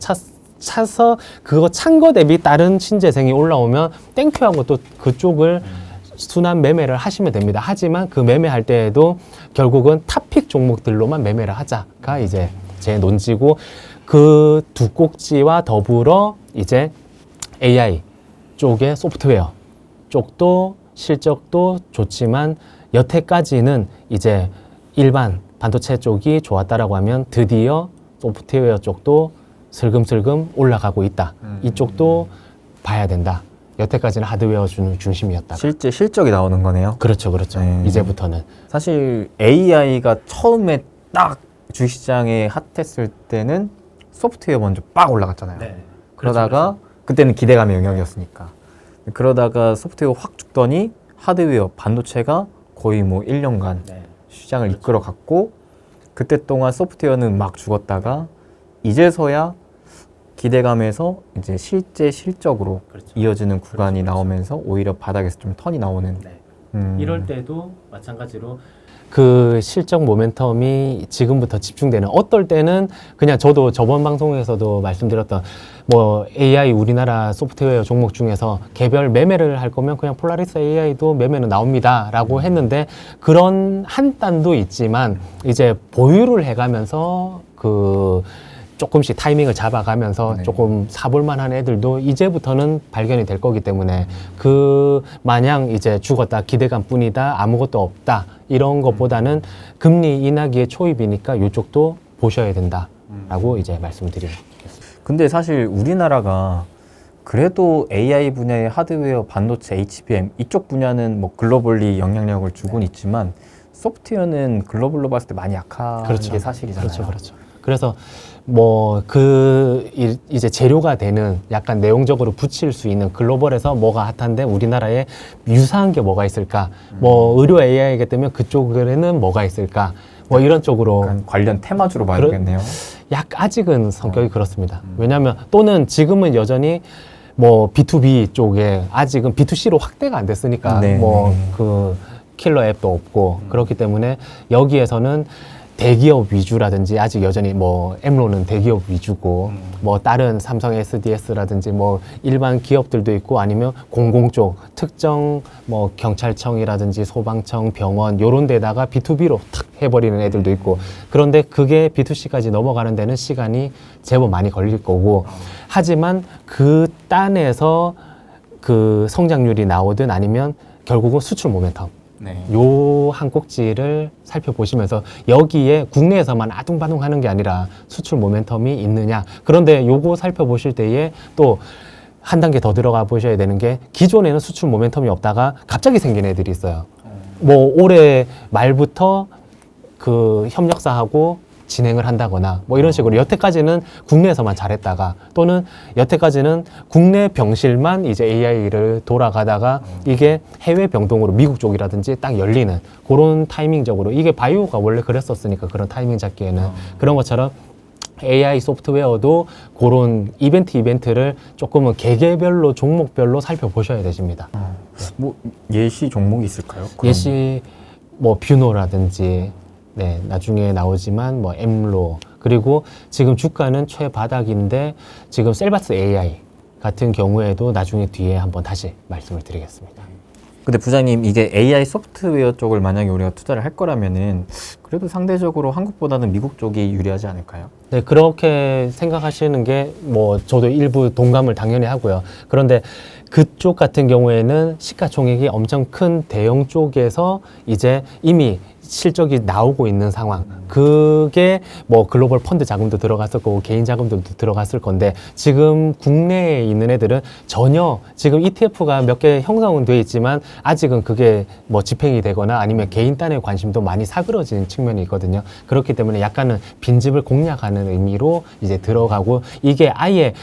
차서 그거 찬 거 대비 다른 신재생이 올라오면 땡큐하고 또 그쪽을 순환 매매를 하시면 됩니다. 하지만 그 매매할 때에도 결국은 탑픽 종목들로만 매매를 하자가 이제 제 논지고 그 두 꼭지와 더불어 이제 AI 쪽의 소프트웨어 쪽도 실적도 좋지만 여태까지는 이제 일반 반도체 쪽이 좋았다라고 하면 드디어 소프트웨어 쪽도 슬금슬금 올라가고 있다. 이쪽도 봐야 된다. 여태까지는 하드웨어 중심이었다. 실제 실적이 나오는 거네요. 그렇죠, 그렇죠. 네. 이제부터는 사실 AI가 처음에 딱 주식시장에 핫했을 때는 소프트웨어 먼저 빡 올라갔잖아요. 그러다가 그때는 기대감의 영역이었으니까. 그러다가 소프트웨어 확 죽더니 하드웨어, 반도체가 거의 뭐 1년간 시장을 이끌어갔고 그때 동안 소프트웨어는 막 죽었다가 이제서야 기대감에서 이제 실제 실적으로 이어지는 구간이 나오면서 오히려 바닥에서 좀 턴이 나오는 이럴 때도 마찬가지로 그 실적 모멘텀이 지금부터 집중되는 어떨 때는 그냥 저도 저번 방송에서도 말씀드렸던 뭐 AI 우리나라 소프트웨어 종목 중에서 개별 매매를 할 거면 그냥 폴라리스 AI도 매매는 나옵니다 라고 했는데 그런 한 단도 있지만 이제 보유를 해가면서 그 조금씩 타이밍을 잡아가면서 조금 사볼 만한 애들도 이제부터는 발견이 될 거기 때문에 그 마냥 이제 죽었다 기대감 뿐이다 아무것도 없다 이런 것보다는 금리 인하기의 초입이니까 이쪽도 보셔야 된다라고 이제 말씀드리겠습니다. 근데 사실 우리나라가 그래도 AI 분야의 하드웨어, 반도체, HBM 이쪽 분야는 뭐 글로벌리 영향력을 주곤 있지만 소프트웨어는 글로벌로 봤을 때 많이 약한 게 사실이잖아요. 그렇죠, 그렇죠. 그래서 뭐 이제 재료가 되는 약간 내용적으로 붙일 수 있는 글로벌에서 뭐가 핫한데 우리나라에 유사한 게 뭐가 있을까? 뭐 의료 AI이기 때문에 그쪽에는 뭐가 있을까? 뭐 이런 쪽으로 약간 관련 테마주로 봐야겠네요. 아직은 성격이 그렇습니다. 왜냐하면 또는 지금은 여전히 뭐 B2B 쪽에 아직은 B2C로 확대가 안 됐으니까 뭐 그 킬러 앱도 없고 그렇기 때문에 여기에서는 대기업 위주라든지 아직 여전히 뭐 엠로는 대기업 위주고 뭐 다른 삼성 SDS라든지 뭐 일반 기업들도 있고 아니면 공공 쪽 특정 뭐 경찰청이라든지 소방청 병원 요런 데다가 B2B로 탁 해버리는 애들도 있고 그런데 그게 B2C까지 넘어가는 데는 시간이 제법 많이 걸릴 거고 하지만 그 딴에서 그 성장률이 나오든 아니면 결국은 수출 모멘텀 요 한 꼭지를 살펴보시면서 여기에 국내에서만 아둥바둥 하는 게 아니라 수출 모멘텀이 있느냐. 그런데 요거 살펴보실 때에 또 한 단계 더 들어가 보셔야 되는 게 기존에는 수출 모멘텀이 없다가 갑자기 생긴 애들이 있어요. 뭐 올해 말부터 그 협력사하고 진행을 한다거나 뭐 이런 식으로 여태까지는 국내에서만 잘했다가 또는 여태까지는 국내 병실만 이제 AI를 돌아가다가 이게 해외 병동으로 미국 쪽이라든지 딱 열리는 그런 타이밍적으로 이게 바이오가 원래 그랬었으니까 그런 타이밍 잡기에는 그런 것처럼 AI 소프트웨어도 그런 이벤트를 조금은 개개별로 종목별로 살펴보셔야 되십니다. 뭐 예시 종목이 있을까요? 예시 뭐 뷰노라든지 네, 나중에 나오지만 뭐 엠로 그리고 지금 주가는 최바닥인데 지금 셀바스 AI 같은 경우에도 나중에 뒤에 한번 다시 말씀을 드리겠습니다. 근데 부장님 이게 AI 소프트웨어 쪽을 만약에 우리가 투자를 할 거라면은 그래도 상대적으로 한국보다는 미국 쪽이 유리하지 않을까요? 네, 그렇게 생각하시는 게 뭐 저도 일부 동감을 당연히 하고요. 그런데 그쪽 같은 경우에는 시가총액이 엄청 큰 대형 쪽에서 이제 이미 실적이 나오고 있는 상황. 그게 뭐 글로벌 펀드 자금도 들어갔을 거고 개인 자금도 들어갔을 건데 지금 국내에 있는 애들은 전혀 지금 ETF가 몇 개 형성은 돼 있지만 아직은 그게 뭐 집행이 되거나 아니면 개인 단의 관심도 많이 사그러지는 측면이 있거든요. 그렇기 때문에 약간은 빈집을 공략하는 의미로 이제 들어가고 이게 아예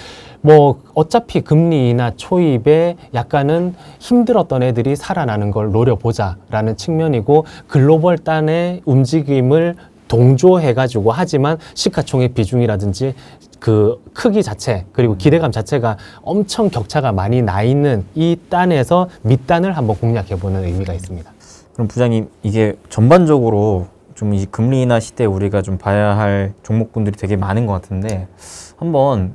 뭐 어차피 금리 인하 초입에 약간은 힘들었던 애들이 살아나는 걸 노려보자라는 측면이고 글로벌 단의 움직임을 동조해가지고 하지만 시가총액 비중이라든지 그 크기 자체 그리고 기대감 자체가 엄청 격차가 많이 나 있는 이 단에서 밑단을 한번 공략해보는 의미가 있습니다. 그럼 부장님 이게 전반적으로 좀 이 금리 인하 시대에 우리가 좀 봐야 할 종목군들이 되게 많은 것 같은데 한번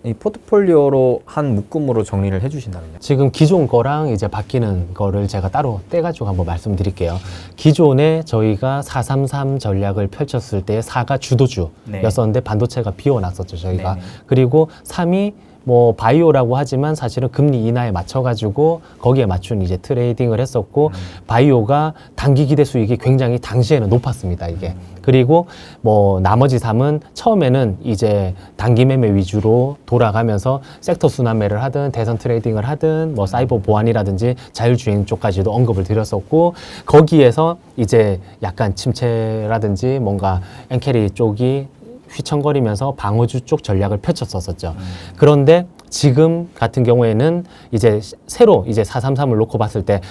이 포트폴리오로 한 묶음으로 정리를 해주신다면요? 지금 기존 거랑 이제 바뀌는 거를 제가 따로 떼가지고 한번 말씀드릴게요. 기존에 저희가 433 전략을 펼쳤을 때 4가 주도주였었는데 반도체가 비워놨었죠, 저희가. 네네. 그리고 3이 뭐 바이오라고 하지만 사실은 금리 인하에 맞춰가지고 거기에 맞춘 이제 트레이딩을 했었고 바이오가 단기 기대 수익이 굉장히 당시에는 높았습니다, 이게. 그리고 뭐 나머지 3은 처음에는 이제 단기 매매 위주로 돌아가면서 섹터 순환매를 하든 대선 트레이딩을 하든 뭐 사이버 보안이라든지 자율주행 쪽까지도 언급을 드렸었고 거기에서 이제 약간 침체라든지 뭔가 엔캐리 쪽이 휘청거리면서 방어주 쪽 전략을 펼쳤었죠. 그런데 지금 같은 경우에는 이제 새로 이제 433을 놓고 봤을 때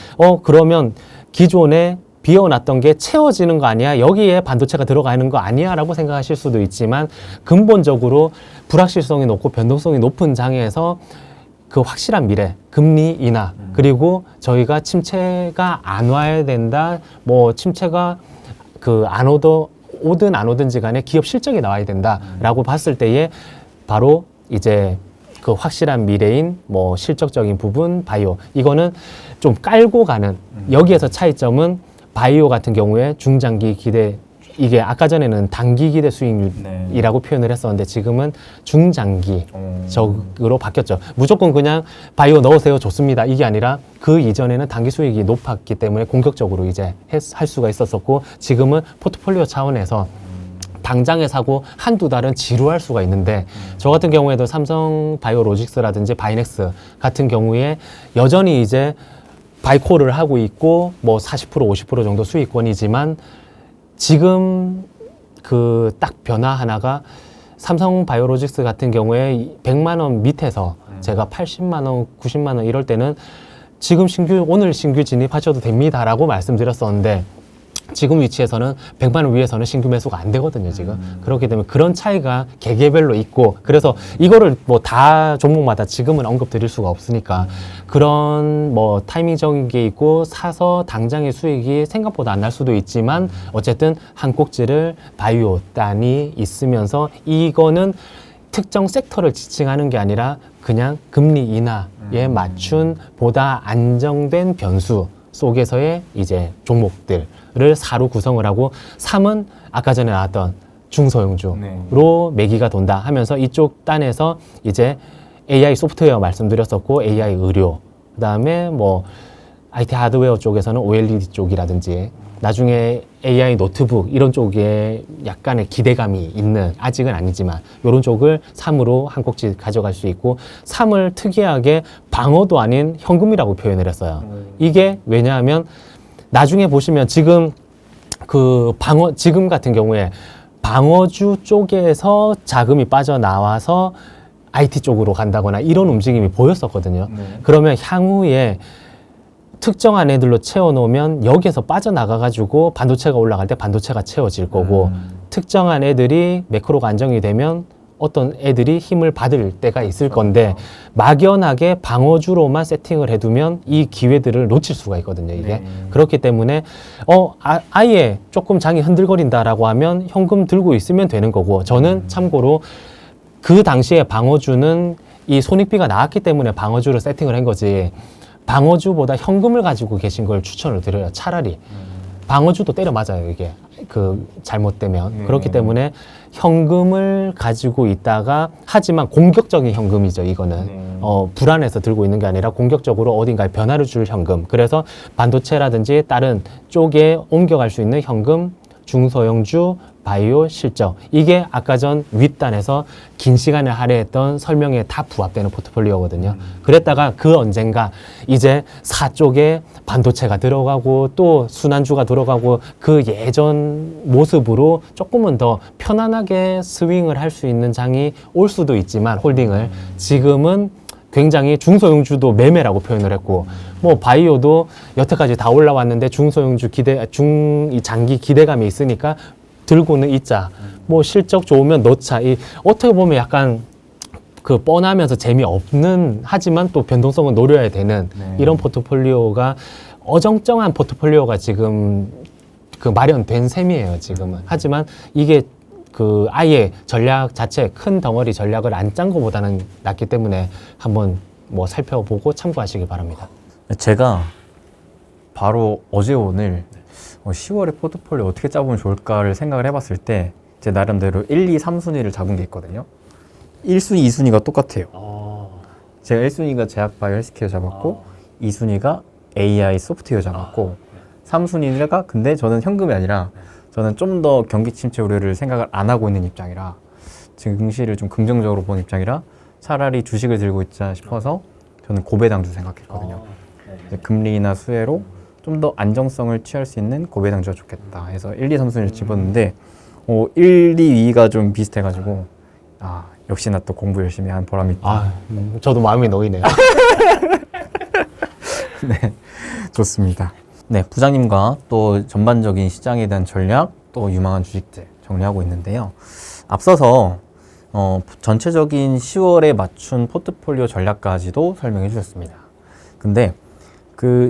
그러면 기존에 비워놨던 게 채워지는 거 아니야? 여기에 반도체가 들어가는 거 아니야? 라고 생각하실 수도 있지만 근본적으로 불확실성이 높고 변동성이 높은 장에서 그 확실한 미래, 금리 인하, 그리고 저희가 침체가 안 와야 된다, 뭐 침체가 그 오든 안 오든지 간에 기업 실적이 나와야 된다라고 봤을 때에 바로 이제 그 확실한 미래인 뭐 실적적인 부분 바이오 이거는 좀 깔고 가는 여기에서 차이점은 바이오 같은 경우에 중장기 기대 이게 아까 전에는 단기 기대 수익률이라고 표현을 했었는데 지금은 중장기적으로 바뀌었죠. 무조건 그냥 바이오 넣으세요 좋습니다 이게 아니라 그 이전에는 단기 수익이 높았기 때문에 공격적으로 이제 할 수가 있었었고 지금은 포트폴리오 차원에서 당장에 사고 한두 달은 지루할 수가 있는데 저 같은 경우에도 삼성 바이오로직스라든지 바이넥스 같은 경우에 여전히 이제 바이콜을 하고 있고 뭐 40% 50% 정도 수익권이지만 지금 그 딱 변화 하나가 삼성 바이오로직스 같은 경우에 100만 원 밑에서 제가 80만 원, 90만 원 이럴 때는 지금 오늘 신규 진입하셔도 됩니다라고 말씀드렸었는데 지금 위치에서는 100만 원 위에서는 신규 매수가 안 되거든요, 지금. 그렇기 때문에 그런 차이가 개개별로 있고 그래서 이거를 뭐 다 종목마다 지금은 언급 드릴 수가 없으니까 그런 뭐 타이밍적인 게 있고 사서 당장의 수익이 생각보다 안 날 수도 있지만 어쨌든 한 꼭지를 바이오 단이 있으면서 이거는 특정 섹터를 지칭하는 게 아니라 그냥 금리 인하에 맞춘 보다 안정된 변수 속에서의 이제 종목들을 4로 구성을 하고 3은 아까 전에 나왔던 중소형주로 매기가 돈다 하면서 이쪽 단에서 이제 AI 소프트웨어 말씀드렸었고 AI 의료 그다음에 뭐 IT 하드웨어 쪽에서는 OLED 쪽이라든지 나중에 AI 노트북 이런 쪽에 약간의 기대감이 있는 아직은 아니지만 이런 쪽을 3으로 한 꼭지 가져갈 수 있고 3을 특이하게 방어도 아닌 현금이라고 표현을 했어요. 이게 왜냐하면 나중에 보시면 지금 지금 같은 경우에 방어주 쪽에서 자금이 빠져나와서 IT 쪽으로 간다거나 이런 움직임이 보였었거든요. 그러면 향후에 특정한 애들로 채워놓으면 여기에서 빠져나가가지고 반도체가 올라갈 때 반도체가 채워질 거고 특정한 애들이 매크로가 안정이 되면 어떤 애들이 힘을 받을 때가 있을 건데 막연하게 방어주로만 세팅을 해두면 이 기회들을 놓칠 수가 있거든요, 이게. 그렇기 때문에 아예 조금 장이 흔들거린다라고 하면 현금 들고 있으면 되는 거고 저는 참고로 그 당시에 방어주는 이 손익비가 나왔기 때문에 방어주를 세팅을 한 거지 방어주보다 현금을 가지고 계신 걸 추천을 드려요. 차라리 방어주도 때려 맞아요, 이게. 잘못되면. 그렇기 때문에 현금을 가지고 있다가, 하지만 공격적인 현금이죠, 이거는. 불안해서 들고 있는 게 아니라 공격적으로 어딘가에 변화를 줄 현금. 그래서 반도체라든지 다른 쪽에 옮겨갈 수 있는 현금, 중소형주, 바이오, 실적. 이게 아까 전 윗단에서 긴 시간을 할애했던 설명에 다 부합되는 포트폴리오거든요. 그랬다가 그 언젠가 이제 4쪽에 반도체가 들어가고 또 순환주가 들어가고 그 예전 모습으로 조금은 더 편안하게 스윙을 할 수 있는 장이 올 수도 있지만 홀딩을 지금은 굉장히 중소형주도 매매라고 표현을 했고 뭐 바이오도 여태까지 다 올라왔는데 중소형주 이 장기 기대감이 있으니까 들고는 있자. 뭐 실적 좋으면 넣자. 어떻게 보면 약간 뻔하면서 재미없는 하지만 또 변동성은 노려야 되는 이런 포트폴리오가 어정쩡한 포트폴리오가 지금 마련된 셈이에요, 지금은. 하지만 이게 아예 전략 자체 큰 덩어리 전략을 안 짠 것보다는 낫기 때문에 한번 뭐 살펴보고 참고하시기 바랍니다. 제가 바로 어제 오늘 10월에 포트폴리오 어떻게 짜보면 좋을까를 생각을 해봤을 때 제 나름대로 1, 2, 3순위를 잡은 게 있거든요. 1순위, 2순위가 똑같아요. 제가 1순위가 제약바이오 헬스케어 잡았고 2순위가 AI 소프트웨어 잡았고 3순위가 근데 저는 현금이 아니라 저는 좀 더 경기 침체 우려를 생각을 안 하고 있는 입장이라 증시를 좀 긍정적으로 보는 입장이라 차라리 주식을 들고 있자 싶어서 저는 고배당주 생각했거든요. 금리나 수혜로 좀 더 안정성을 취할 수 있는 고배당주가 좋겠다 해서 1, 2, 3순위를 집었는데 1, 2, 2가 좀 비슷해가지고 역시나 또 공부 열심히 한 보람이 있다. 저도 마음이 놓이네요. 네, 좋습니다. 네, 부장님과 또 전반적인 시장에 대한 전략, 또 유망한 주식들 정리하고 있는데요. 앞서서 전체적인 10월에 맞춘 포트폴리오 전략까지도 설명해 주셨습니다. 근데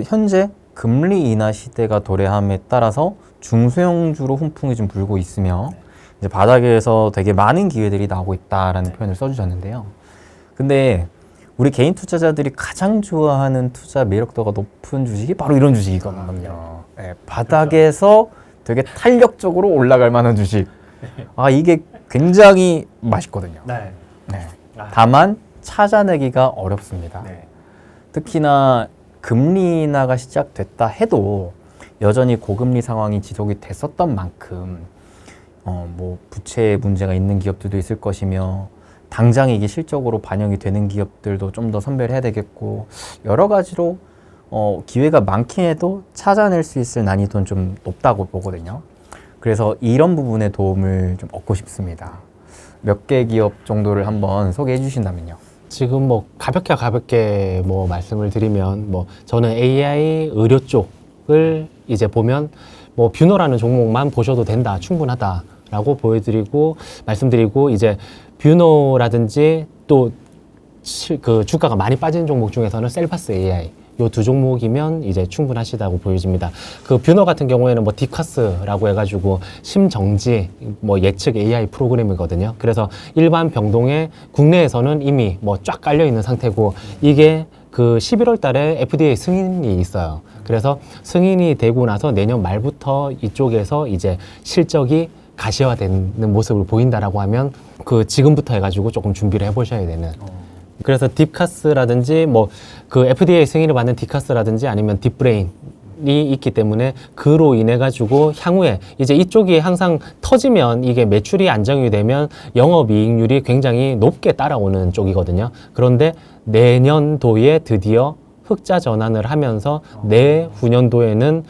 현재 금리 인하 시대가 도래함에 따라서 중소형주로 훈풍이 좀 불고 있으며 이제 바닥에서 되게 많은 기회들이 나오고 있다라는 표현을 써주셨는데요. 근데 우리 개인 투자자들이 가장 좋아하는 투자 매력도가 높은 주식이 바로 이런 주식이거든요. 네, 바닥에서 되게 탄력적으로 올라갈 만한 주식. 이게 굉장히 맛있거든요. 네. 다만 찾아내기가 어렵습니다. 특히나 금리 인하가 시작됐다 해도 여전히 고금리 상황이 지속이 됐었던 만큼 뭐 부채 문제가 있는 기업들도 있을 것이며 당장 이게 실적으로 반영이 되는 기업들도 좀 더 선별해야 되겠고 여러 가지로 기회가 많긴 해도 찾아낼 수 있을 난이도는 좀 높다고 보거든요. 그래서 이런 부분에 도움을 좀 얻고 싶습니다. 몇 개 기업 정도를 한번 소개해 주신다면요. 지금 뭐 가볍게 뭐 말씀을 드리면 뭐 저는 AI 의료 쪽을 이제 보면 뭐 뷰노라는 종목만 보셔도 된다, 충분하다라고 보여드리고 말씀드리고 이제 뷰노라든지 또 주가가 많이 빠진 종목 중에서는 셀바스 AI 요 두 종목이면 이제 충분하시다고 보여집니다. 뷰노 같은 경우에는 뭐 디카스라고 해가지고 심정지 뭐 예측 AI 프로그램이거든요. 그래서 일반 병동에 국내에서는 이미 뭐 쫙 깔려 있는 상태고 이게 11월 달에 FDA 승인이 있어요. 그래서 승인이 되고 나서 내년 말부터 이쪽에서 이제 실적이 가시화되는 모습을 보인다라고 하면 지금부터 해가지고 조금 준비를 해보셔야 되는. 그래서 딥카스라든지 FDA 승인을 받는 딥카스라든지 아니면 딥브레인이 있기 때문에 그로 인해 가지고 향후에 이제 이쪽이 항상 터지면 이게 매출이 안정이 되면 영업이익률이 굉장히 높게 따라오는 쪽이거든요. 그런데 내년도에 드디어 흑자 전환을 하면서 내후년도에는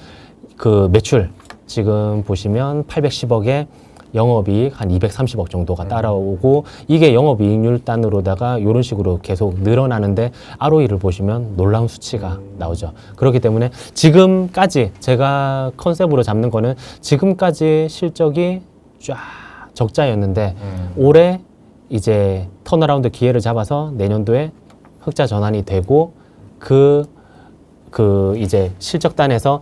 매출 지금 보시면 810억에 영업이익 한 230억 정도가 따라오고 이게 영업이익률 단으로다가 이런 식으로 계속 늘어나는데 ROE를 보시면 놀라운 수치가 나오죠. 그렇기 때문에 지금까지 제가 컨셉으로 잡는 거는 지금까지 실적이 쫙 적자였는데 올해 이제 턴어라운드 기회를 잡아서 내년도에 흑자 전환이 되고 이제 실적단에서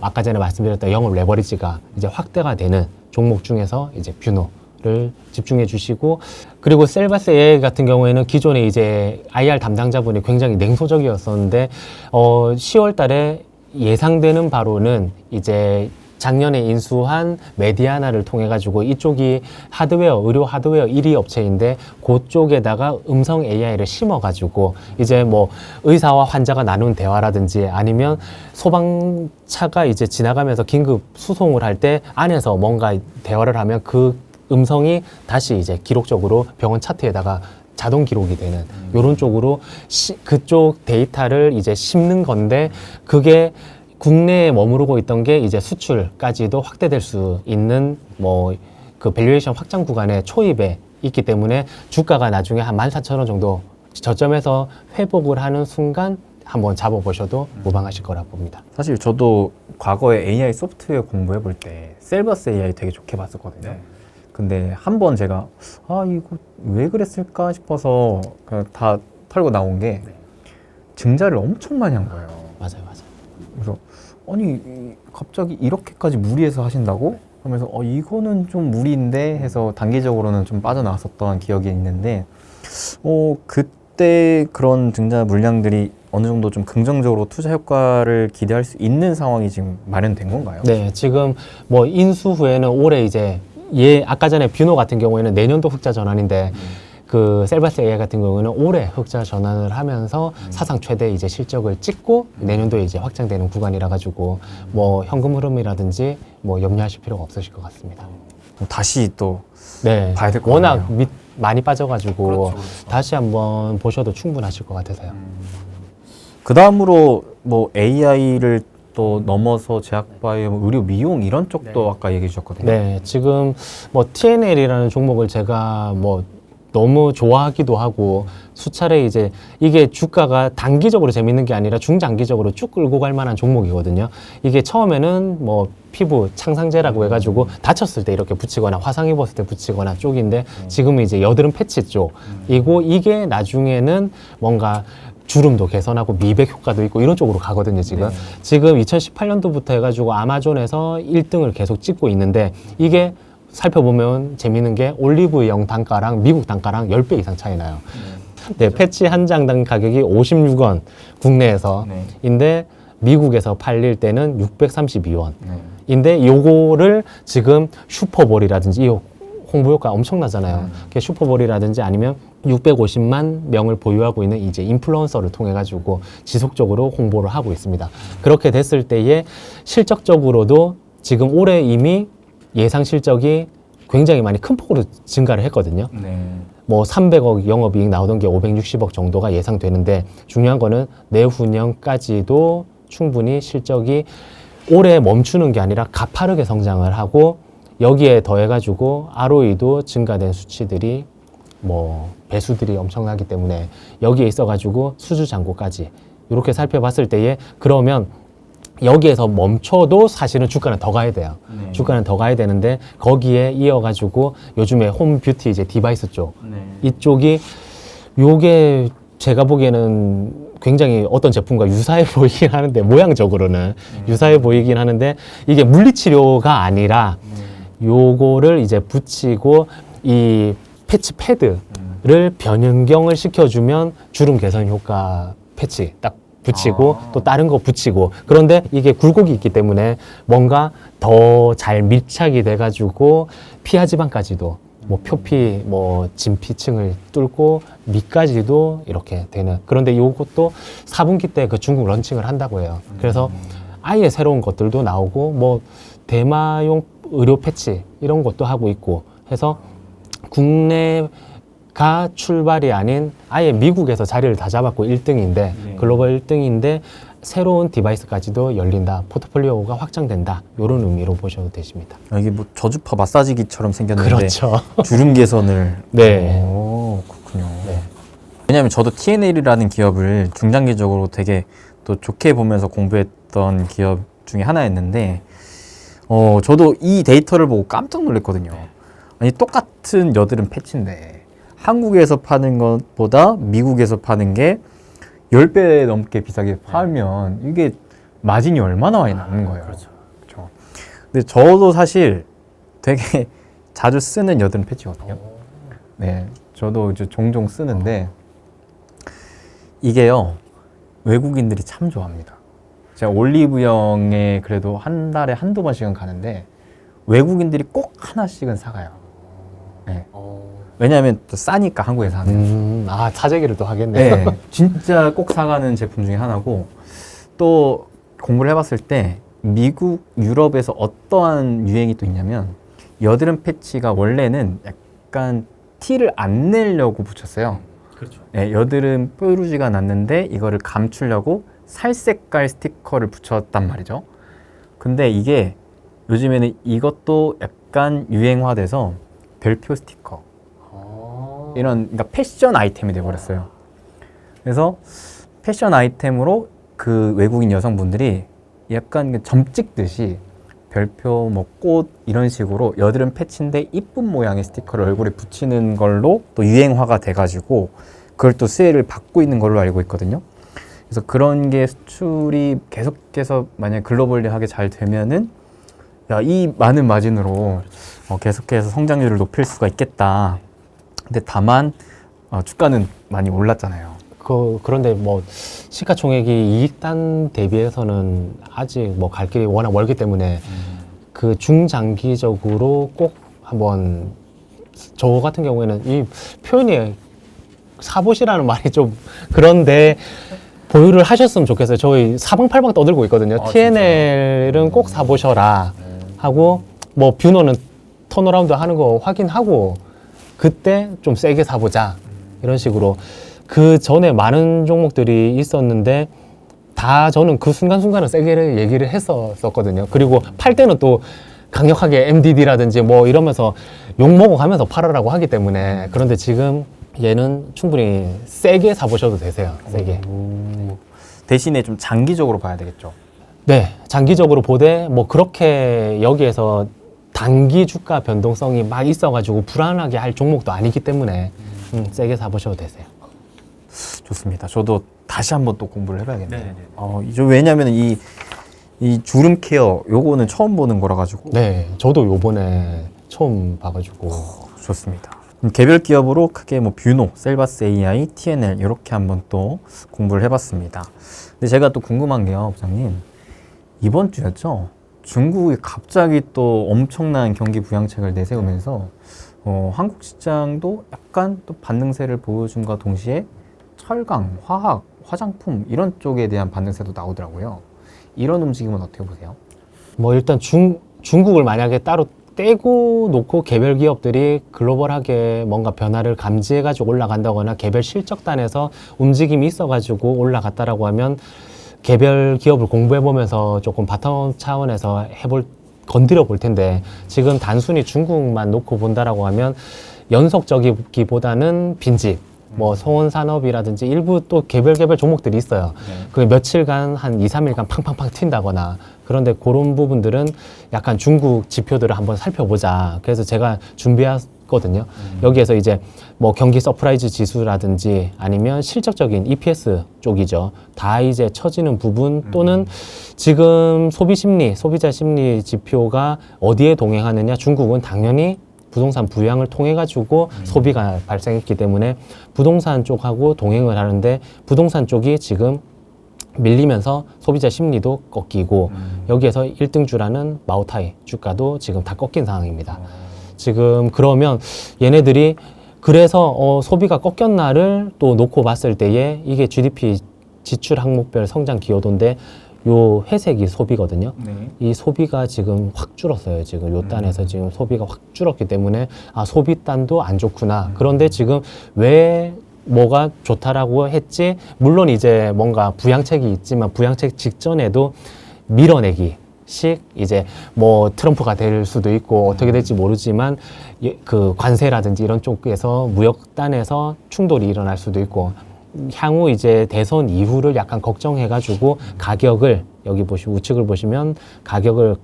아까 전에 말씀드렸던 영업 레버리지가 이제 확대가 되는 종목 중에서 이제 뷰노를 집중해 주시고 그리고 셀바스 AI 같은 경우에는 기존에 이제 IR 담당자분이 굉장히 냉소적이었었는데 10월 달에 예상되는 바로는 이제 작년에 인수한 메디아나를 통해 가지고 이쪽이 하드웨어, 의료 하드웨어 1위 업체인데 그쪽에다가 음성 AI를 심어 가지고 이제 뭐 의사와 환자가 나눈 대화라든지 아니면 소방차가 이제 지나가면서 긴급 수송을 할 때 안에서 뭔가 대화를 하면 그 음성이 다시 이제 기록적으로 병원 차트에다가 자동 기록이 되는 요런 쪽으로 그쪽 데이터를 이제 심는 건데 그게 국내에 머무르고 있던 게 이제 수출까지도 확대될 수 있는 뭐 그 밸류에이션 확장 구간의 초입에 있기 때문에 주가가 나중에 한 14,000원 정도 저점에서 회복을 하는 순간 한번 잡아보셔도 무방하실 거라 봅니다. 사실 저도 과거에 AI 소프트웨어 공부해 볼 때 셀버스 AI 되게 좋게 봤었거든요. 네. 근데 한 번 제가 이거 왜 그랬을까 싶어서 그냥 다 털고 나온 게 증자를 엄청 많이 한 거예요. 맞아요, 맞아요. 그래서 아니 갑자기 이렇게까지 무리해서 하신다고? 하면서 이거는 좀 무리인데 해서 단기적으로는 좀 빠져나왔었던 기억이 있는데 그때 그런 증자 물량들이 어느 정도 좀 긍정적으로 투자 효과를 기대할 수 있는 상황이 지금 마련된 건가요? 네, 지금 뭐 인수 후에는 올해 이제 아까 전에 뷰노 같은 경우에는 내년도 흑자 전환인데 그 셀바스 AI 같은 경우는 올해 흑자 전환을 하면서 사상 최대 이제 실적을 찍고 내년도에 이제 확장되는 구간이라 가지고 뭐 현금 흐름이라든지 뭐 염려하실 필요가 없으실 것 같습니다. 다시 또 네, 봐야 될것 워낙 같네요. 많이 빠져가지고 그렇죠. 다시 한번 보셔도 충분하실 것 같아서요. 그 다음으로 뭐 AI를 또 넘어서 제약바이오, 뭐 의료 미용 이런 쪽도 아까 얘기해 주셨거든요. 네, 지금 뭐 TNL이라는 종목을 제가 뭐 너무 좋아하기도 하고 수차례 이제 이게 주가가 단기적으로 재밌는 게 아니라 중장기적으로 쭉 끌고 갈 만한 종목이거든요. 이게 처음에는 뭐 피부 창상제라고 해가지고 다쳤을 때 이렇게 붙이거나 화상 입었을 때 붙이거나 쪽인데 지금은 이제 여드름 패치 쪽이고 이게 나중에는 뭔가 주름도 개선하고 미백 효과도 있고 이런 쪽으로 가거든요, 지금. 지금 2018년도부터 해가지고 아마존에서 1등을 계속 찍고 있는데 이게 살펴보면 재미있는 게 올리브영 단가랑 미국 단가랑 10배 이상 차이 나요. 네, 패치 한 장당 가격이 56원 국내에서 네. 인데 미국에서 팔릴 때는 632원. 인데 요거를 지금 슈퍼볼이라든지 이 홍보 효과 엄청나잖아요. 슈퍼볼이라든지 아니면 650만 명을 보유하고 있는 이제 인플루언서를 통해 가지고 지속적으로 홍보를 하고 있습니다. 그렇게 됐을 때에 실적적으로도 지금 올해 이미 예상 실적이 굉장히 많이 큰 폭으로 증가를 했거든요. 뭐 300억 영업이익 나오던 게 560억 정도가 예상되는데 중요한 거는 내후년까지도 충분히 실적이 올해 멈추는 게 아니라 가파르게 성장을 하고 여기에 더해가지고 ROE도 증가된 수치들이 뭐 배수들이 엄청나기 때문에 여기에 있어가지고 수주잔고까지 이렇게 살펴봤을 때에 그러면 여기에서 멈춰도 사실은 주가는 더 가야 돼요. 주가는 더 가야 되는데 거기에 이어가지고 요즘에 홈 뷰티 이제 디바이스 쪽 이쪽이 요게 제가 보기에는 굉장히 어떤 제품과 유사해 보이긴 하는데 모양적으로는 유사해 보이긴 하는데 이게 물리치료가 아니라 요거를 이제 붙이고 이 패치 패드를 변형경을 시켜주면 주름 개선 효과 패치 딱 붙이고 또 다른 거 붙이고 그런데 이게 굴곡이 있기 때문에 뭔가 더 잘 밀착이 돼가지고 피하 지방까지도 뭐 표피 뭐 진피층을 뚫고 밑까지도 이렇게 되는 그런데 요것도 4분기 때 그 중국 런칭을 한다고 해요. 그래서 아예 새로운 것들도 나오고 뭐 대마용 의료 패치 이런 것도 하고 있고 해서 국내가 출발이 아닌 아예 미국에서 자리를 다 잡았고 1등인데 글로벌 1등인데 새로운 디바이스까지도 열린다. 포트폴리오가 확장된다. 이런 의미로 보셔도 되십니다. 이게 뭐 저주파 마사지기처럼 생겼는데 그렇죠. 주름 개선을 네. 오, 그렇군요. 네. 왜냐하면 저도 TNL이라는 기업을 중장기적으로 되게 또 좋게 보면서 공부했던 기업 중에 하나였는데 저도 이 데이터를 보고 깜짝 놀랐거든요. 아니 똑같은 여드름 패치인데 한국에서 파는 것보다 미국에서 파는 게 10배 넘게 비싸게 팔면 이게 마진이 얼마나 많이 남는 거예요. 그렇죠. 근데 저도 사실 되게 자주 쓰는 여드름 패치거든요. 네, 저도 이제 종종 쓰는데 이게요 외국인들이 참 좋아합니다. 제가 올리브영에 그래도 한 달에 한두 번씩은 가는데 외국인들이 꼭 하나씩은 사가요. 네. 왜냐하면 또 싸니까 한국에서 하면. 사재기를 또 하겠네요. 네, 진짜 꼭 사가는 제품 중에 하나고 또 공부를 해봤을 때 미국, 유럽에서 어떠한 유행이 또 있냐면 여드름 패치가 원래는 약간 티를 안 내려고 붙였어요. 그렇죠. 네, 여드름 뾰루지가 났는데 이거를 감추려고 살색깔 스티커를 붙였단 말이죠. 근데 이게 요즘에는 이것도 약간 유행화돼서 별표 스티커 이런 그러니까 패션 아이템이 돼버렸어요. 그래서 패션 아이템으로 그 외국인 여성분들이 약간 점 찍듯이 별표, 뭐 꽃 이런 식으로 여드름 패치인데 이쁜 모양의 스티커를 얼굴에 붙이는 걸로 또 유행화가 돼가지고 그걸 또 수혜를 받고 있는 걸로 알고 있거든요. 그래서 그런 게 수출이 계속해서 만약 글로벌리하게 잘 되면은 야, 이 많은 마진으로 계속해서 성장률을 높일 수가 있겠다. 근데 다만 주가는 많이 올랐잖아요. 그런데 뭐 시가총액이 이익단 대비해서는 아직 뭐 갈 길이 워낙 멀기 때문에 그 중장기적으로 꼭 한번 저 같은 경우에는 이 표현이 사보시라는 말이 좀 그런데 보유를 하셨으면 좋겠어요. 저희 사방팔방 떠들고 있거든요. TNL은 꼭 사보셔라 하고 뭐 뷰노는 턴어라운드 하는 거 확인하고 그때 좀 세게 사보자 이런 식으로 그 전에 많은 종목들이 있었는데 다 저는 그 순간순간은 세게 얘기를 했었거든요. 그리고 팔 때는 또 강력하게 MDD라든지 뭐 이러면서 욕먹어 가면서 팔으라고 하기 때문에 그런데 지금 얘는 충분히 세게 사보셔도 되세요. 세게. 대신에 좀 장기적으로 봐야 되겠죠. 네, 장기적으로 보되 뭐 그렇게 여기에서 단기 주가 변동성이 막 있어가지고 불안하게 할 종목도 아니기 때문에 세게 사보셔도 되세요. 좋습니다. 저도 다시 한번 또 공부를 해봐야겠네요. 왜냐하면 이 주름 케어 요거는 처음 보는 거라 가지고. 네, 저도 요번에 처음 봐가지고. 좋습니다. 그럼 개별 기업으로 크게 뭐 뷰노, 셀바스 AI, TNL 이렇게 한번 또 공부를 해봤습니다. 근데 제가 또 궁금한 게요, 부장님. 이번 주였죠? 중국이 갑자기 또 엄청난 경기 부양책을 내세우면서 한국 시장도 약간 또 반등세를 보여준과 동시에 철강, 화학, 화장품 이런 쪽에 대한 반등세도 나오더라고요. 이런 움직임은 어떻게 보세요? 뭐 일단 중국을 만약에 따로 떼고 놓고 개별 기업들이 글로벌하게 뭔가 변화를 감지해가지고 올라간다거나 개별 실적단에서 움직임이 있어가지고 올라갔다라고 하면 개별 기업을 공부해보면서 조금 바텀 차원에서 건드려 볼 텐데 지금 단순히 중국만 놓고 본다라고 하면 연속적이기보다는 빈집, 뭐 성원산업이라든지 일부 또 개별 종목들이 있어요. 그 며칠간 한 2, 3일간 팡팡팡 튄다거나 그런데 그런 부분들은 약간 중국 지표들을 한번 살펴보자. 그래서 제가 준비했거든요. 여기에서 이제 뭐 경기 서프라이즈 지수라든지 아니면 실적적인 EPS 쪽이죠. 다 이제 처지는 부분 또는 지금 소비자 심리 지표가 어디에 동행하느냐. 중국은 당연히 부동산 부양을 통해 가지고 소비가 발생했기 때문에 부동산 쪽하고 동행을 하는데 부동산 쪽이 지금 밀리면서 소비자 심리도 꺾이고 여기에서 1등주라는 마오타이 주가도 지금 다 꺾인 상황입니다. 지금 그러면 얘네들이 그래서 소비가 꺾였나를 또 놓고 봤을 때에 이게 GDP 지출 항목별 성장 기여도인데 요 회색이 소비거든요. 이 소비가 지금 확 줄었어요. 지금 요 단에서 지금 소비가 확 줄었기 때문에 소비단도 안 좋구나. 그런데 지금 왜 뭐가 좋다라고 했지? 물론 이제 뭔가 부양책이 있지만 부양책 직전에도 밀어내기식 이제 뭐 트럼프가 될 수도 있고 어떻게 될지 모르지만 그 관세라든지 이런 쪽에서 무역단에서 충돌이 일어날 수도 있고 향후 이제 대선 이후를 약간 걱정해가지고 가격을 여기 우측을 보시면 가격을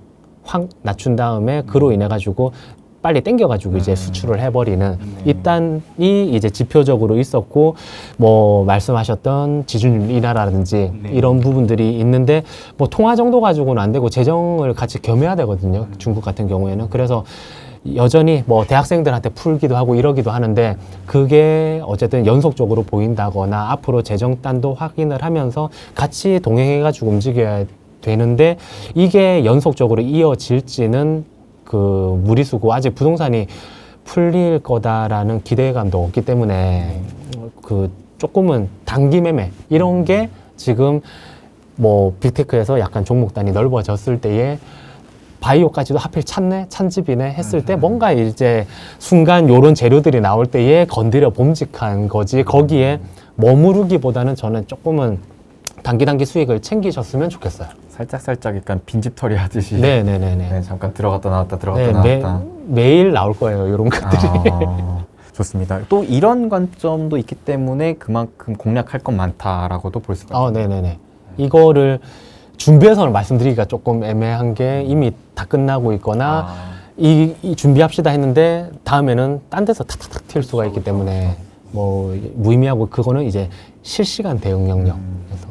확 낮춘 다음에 그로 인해 가지고 빨리 땡겨가지고 이제 수출을 해버리는 이단이 이제 지표적으로 있었고 뭐 말씀하셨던 지준율 인하라든지 이런 부분들이 있는데 뭐 통화 정도 가지고는 안 되고 재정을 같이 겸해야 되거든요. 중국 같은 경우에는. 그래서 여전히 뭐 대학생들한테 풀기도 하고 이러기도 하는데 그게 어쨌든 연속적으로 보인다거나 앞으로 재정단도 확인을 하면서 같이 동행해가지고 움직여야 되는데 이게 연속적으로 이어질지는 그 무리수고 아직 부동산이 풀릴 거다라는 기대감도 없기 때문에 그 조금은 단기 매매 이런 게 지금 뭐 빅테크에서 약간 종목 단위 넓어졌을 때에 바이오까지도 하필 찬집이네 했을 때 뭔가 이제 순간 요런 재료들이 나올 때에 건드려 봄직한 거지 거기에 머무르기보다는 저는 조금은 단기 수익을 챙기셨으면 좋겠어요. 살짝 약간 빈집털이 하듯이 네네네네. 네, 잠깐 들어갔다 나왔다 들어갔다 나왔다. 매일 나올 거예요 이런 것들이. 좋습니다. 또 이런 관점도 있기 때문에 그만큼 공략할 건 많다라고도 볼 수가 있습니다. 네네네. 이거를 준비해서는 말씀드리기가 조금 애매한 게 이미 다 끝나고 있거나 이 준비합시다 했는데 다음에는 딴 데서 탁탁탁 튈 수가 있기 때문에 뭐 무의미하고 그거는 이제 실시간 대응 영역. 그래서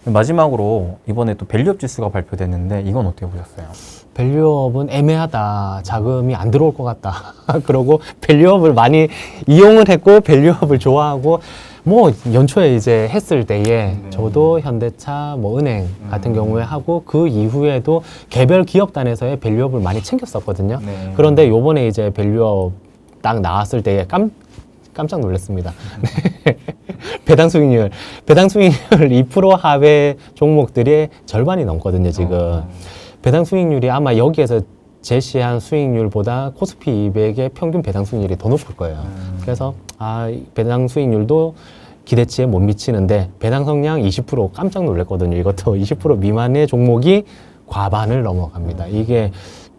마지막으로 이번에 또 밸류업 지수가 발표됐는데 이건 어떻게 보셨어요? 밸류업은 애매하다. 자금이 안 들어올 것 같다. 그러고 밸류업을 많이 이용을 했고 밸류업을 좋아하고 뭐 연초에 이제 했을 때에 저도 현대차, 뭐 은행 같은 경우에 하고 그 이후에도 개별 기업단에서의 밸류업을 많이 챙겼었거든요. 그런데 요번에 이제 밸류업 딱 나왔을 때에 깜짝 놀랐습니다. 배당 수익률 2% 하회 종목들의 절반이 넘거든요, 지금. 배당 수익률이 아마 여기에서 제시한 수익률보다 코스피 200의 평균 배당 수익률이 더 높을 거예요. 그래서 배당 수익률도 기대치에 못 미치는데 배당 성량 20% 깜짝 놀랐거든요. 이것도 20% 미만의 종목이 과반을 넘어갑니다. 이게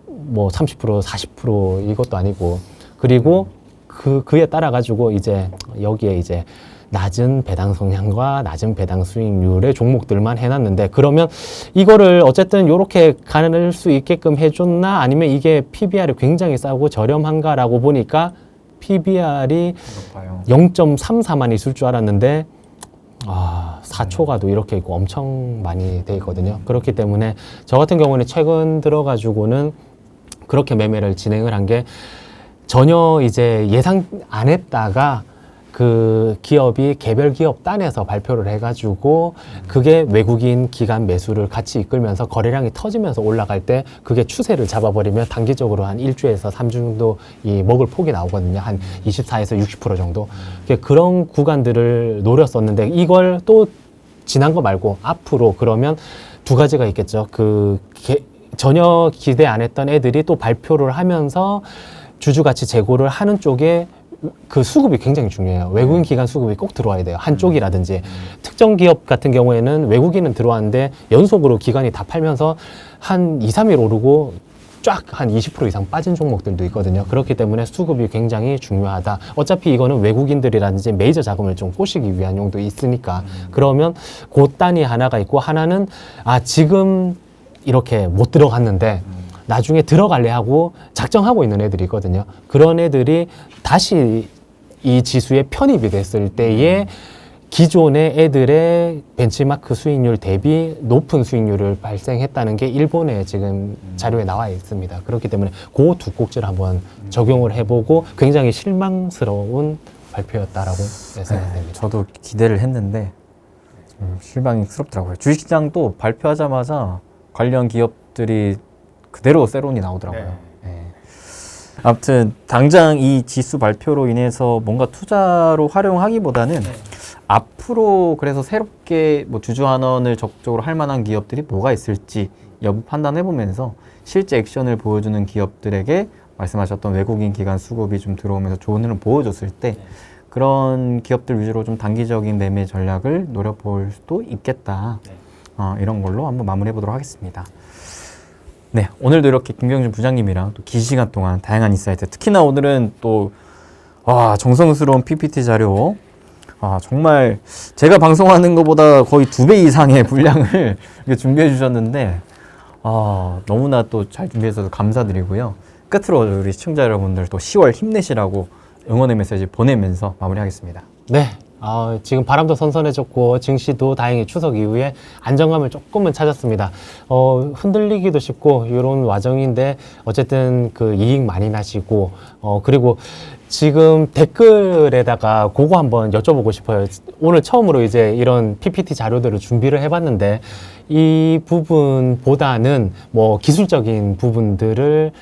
뭐 30%, 40% 이것도 아니고 그리고 그에 따라 가지고 이제 여기에 이제 낮은 배당 성향과 낮은 배당 수익률의 종목들만 해놨는데 그러면 이거를 어쨌든 이렇게 가를 수 있게끔 해줬나 아니면 이게 PBR이 굉장히 싸고 저렴한가라고 보니까 PBR이 0.34만 있을 줄 알았는데 4초가도 이렇게 있고 엄청 많이 돼 있거든요. 그렇기 때문에 저 같은 경우는 최근 들어가지고는 그렇게 매매를 진행을 한 게 전혀 이제 예상 안 했다가 그 기업이 개별 기업 단에서 발표를 해가지고 그게 외국인 기관 매수를 같이 이끌면서 거래량이 터지면서 올라갈 때 그게 추세를 잡아버리면 단기적으로 한 1주에서 3주 정도 이 먹을 폭이 나오거든요. 한 24에서 60% 정도. 그런 구간들을 노렸었는데 이걸 또 지난 거 말고 앞으로 그러면 두 가지가 있겠죠. 전혀 기대 안 했던 애들이 또 발표를 하면서 주주가치 재고를 하는 쪽에 그 수급이 굉장히 중요해요. 외국인 기관 수급이 꼭 들어와야 돼요. 한쪽이라든지. 특정 기업 같은 경우에는 외국인은 들어왔는데 연속으로 기관이 다 팔면서 한 2, 3일 오르고 쫙 한 20% 이상 빠진 종목들도 있거든요. 그렇기 때문에 수급이 굉장히 중요하다. 어차피 이거는 외국인들이라든지 메이저 자금을 좀 꼬시기 위한 용도 있으니까. 그러면 그 단위 하나가 있고 하나는 지금 이렇게 못 들어갔는데 나중에 들어갈래 하고 작정하고 있는 애들이 있거든요. 그런 애들이 다시 이 지수에 편입이 됐을 때에 기존의 애들의 벤치마크 수익률 대비 높은 수익률을 발생했다는 게 일본의 지금 자료에 나와 있습니다. 그렇기 때문에 그 두 꼭지를 한번 적용을 해보고 굉장히 실망스러운 발표였다라고 생각됩니다. 저도 기대를 했는데 실망스럽더라고요. 주식시장도 발표하자마자 관련 기업들이 그대로 세론이 나오더라고요. 아무튼 당장 이 지수 발표로 인해서 뭔가 투자로 활용하기보다는 앞으로 그래서 새롭게 뭐 주주환원을 적극적으로 할 만한 기업들이 뭐가 있을지 여부 판단해보면서 실제 액션을 보여주는 기업들에게 말씀하셨던 외국인 기관 수급이 좀 들어오면서 좋은 흐름 보여줬을 때 그런 기업들 위주로 좀 단기적인 매매 전략을 노려볼 수도 있겠다. 이런 걸로 한번 마무리해보도록 하겠습니다. 네, 오늘도 이렇게 김경준 부장님이랑 또 긴 시간 동안 다양한 인사이트, 특히나 오늘은 또 정성스러운 PPT 자료, 정말 제가 방송하는 것보다 거의 2배 이상의 분량을 이렇게 준비해 주셨는데 너무나 또 잘 준비해 주셔서 감사드리고요. 끝으로 우리 시청자 여러분들 또 10월 힘내시라고 응원의 메시지 보내면서 마무리하겠습니다. 네, 지금 바람도 선선해졌고 증시도 다행히 추석 이후에 안정감을 조금은 찾았습니다. 흔들리기도 쉽고 이런 와정인데 어쨌든 그 이익 많이 나시고 그리고 지금 댓글에다가 그거 한번 여쭤보고 싶어요. 오늘 처음으로 이제 이런 PPT 자료들을 준비를 해봤는데 이 부분보다는 뭐 기술적인 부분들을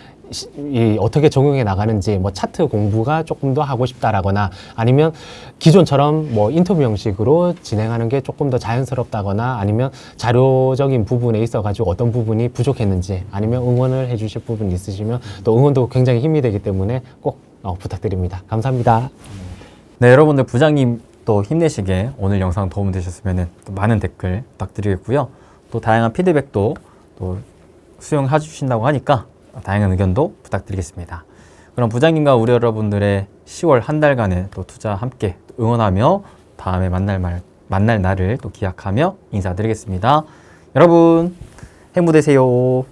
어떻게 적용해 나가는지 뭐 차트 공부가 조금 더 하고 싶다라거나 아니면 기존처럼 뭐 인터뷰 형식으로 진행하는 게 조금 더 자연스럽다거나 아니면 자료적인 부분에 있어 가지고 어떤 부분이 부족했는지 아니면 응원을 해 주실 부분이 있으시면 또 응원도 굉장히 힘이 되기 때문에 꼭 부탁드립니다. 감사합니다. 네, 여러분들 부장님 또 힘내시게 오늘 영상 도움 되셨으면 또 많은 댓글 부탁드리겠고요. 또 다양한 피드백도 또 수용해 주신다고 하니까 다양한 의견도 부탁드리겠습니다. 그럼 부장님과 우리 여러분들의 10월 한 달간의 또 투자 함께 응원하며 다음에 만날 날을 또 기약하며 인사드리겠습니다. 여러분 행복 되세요.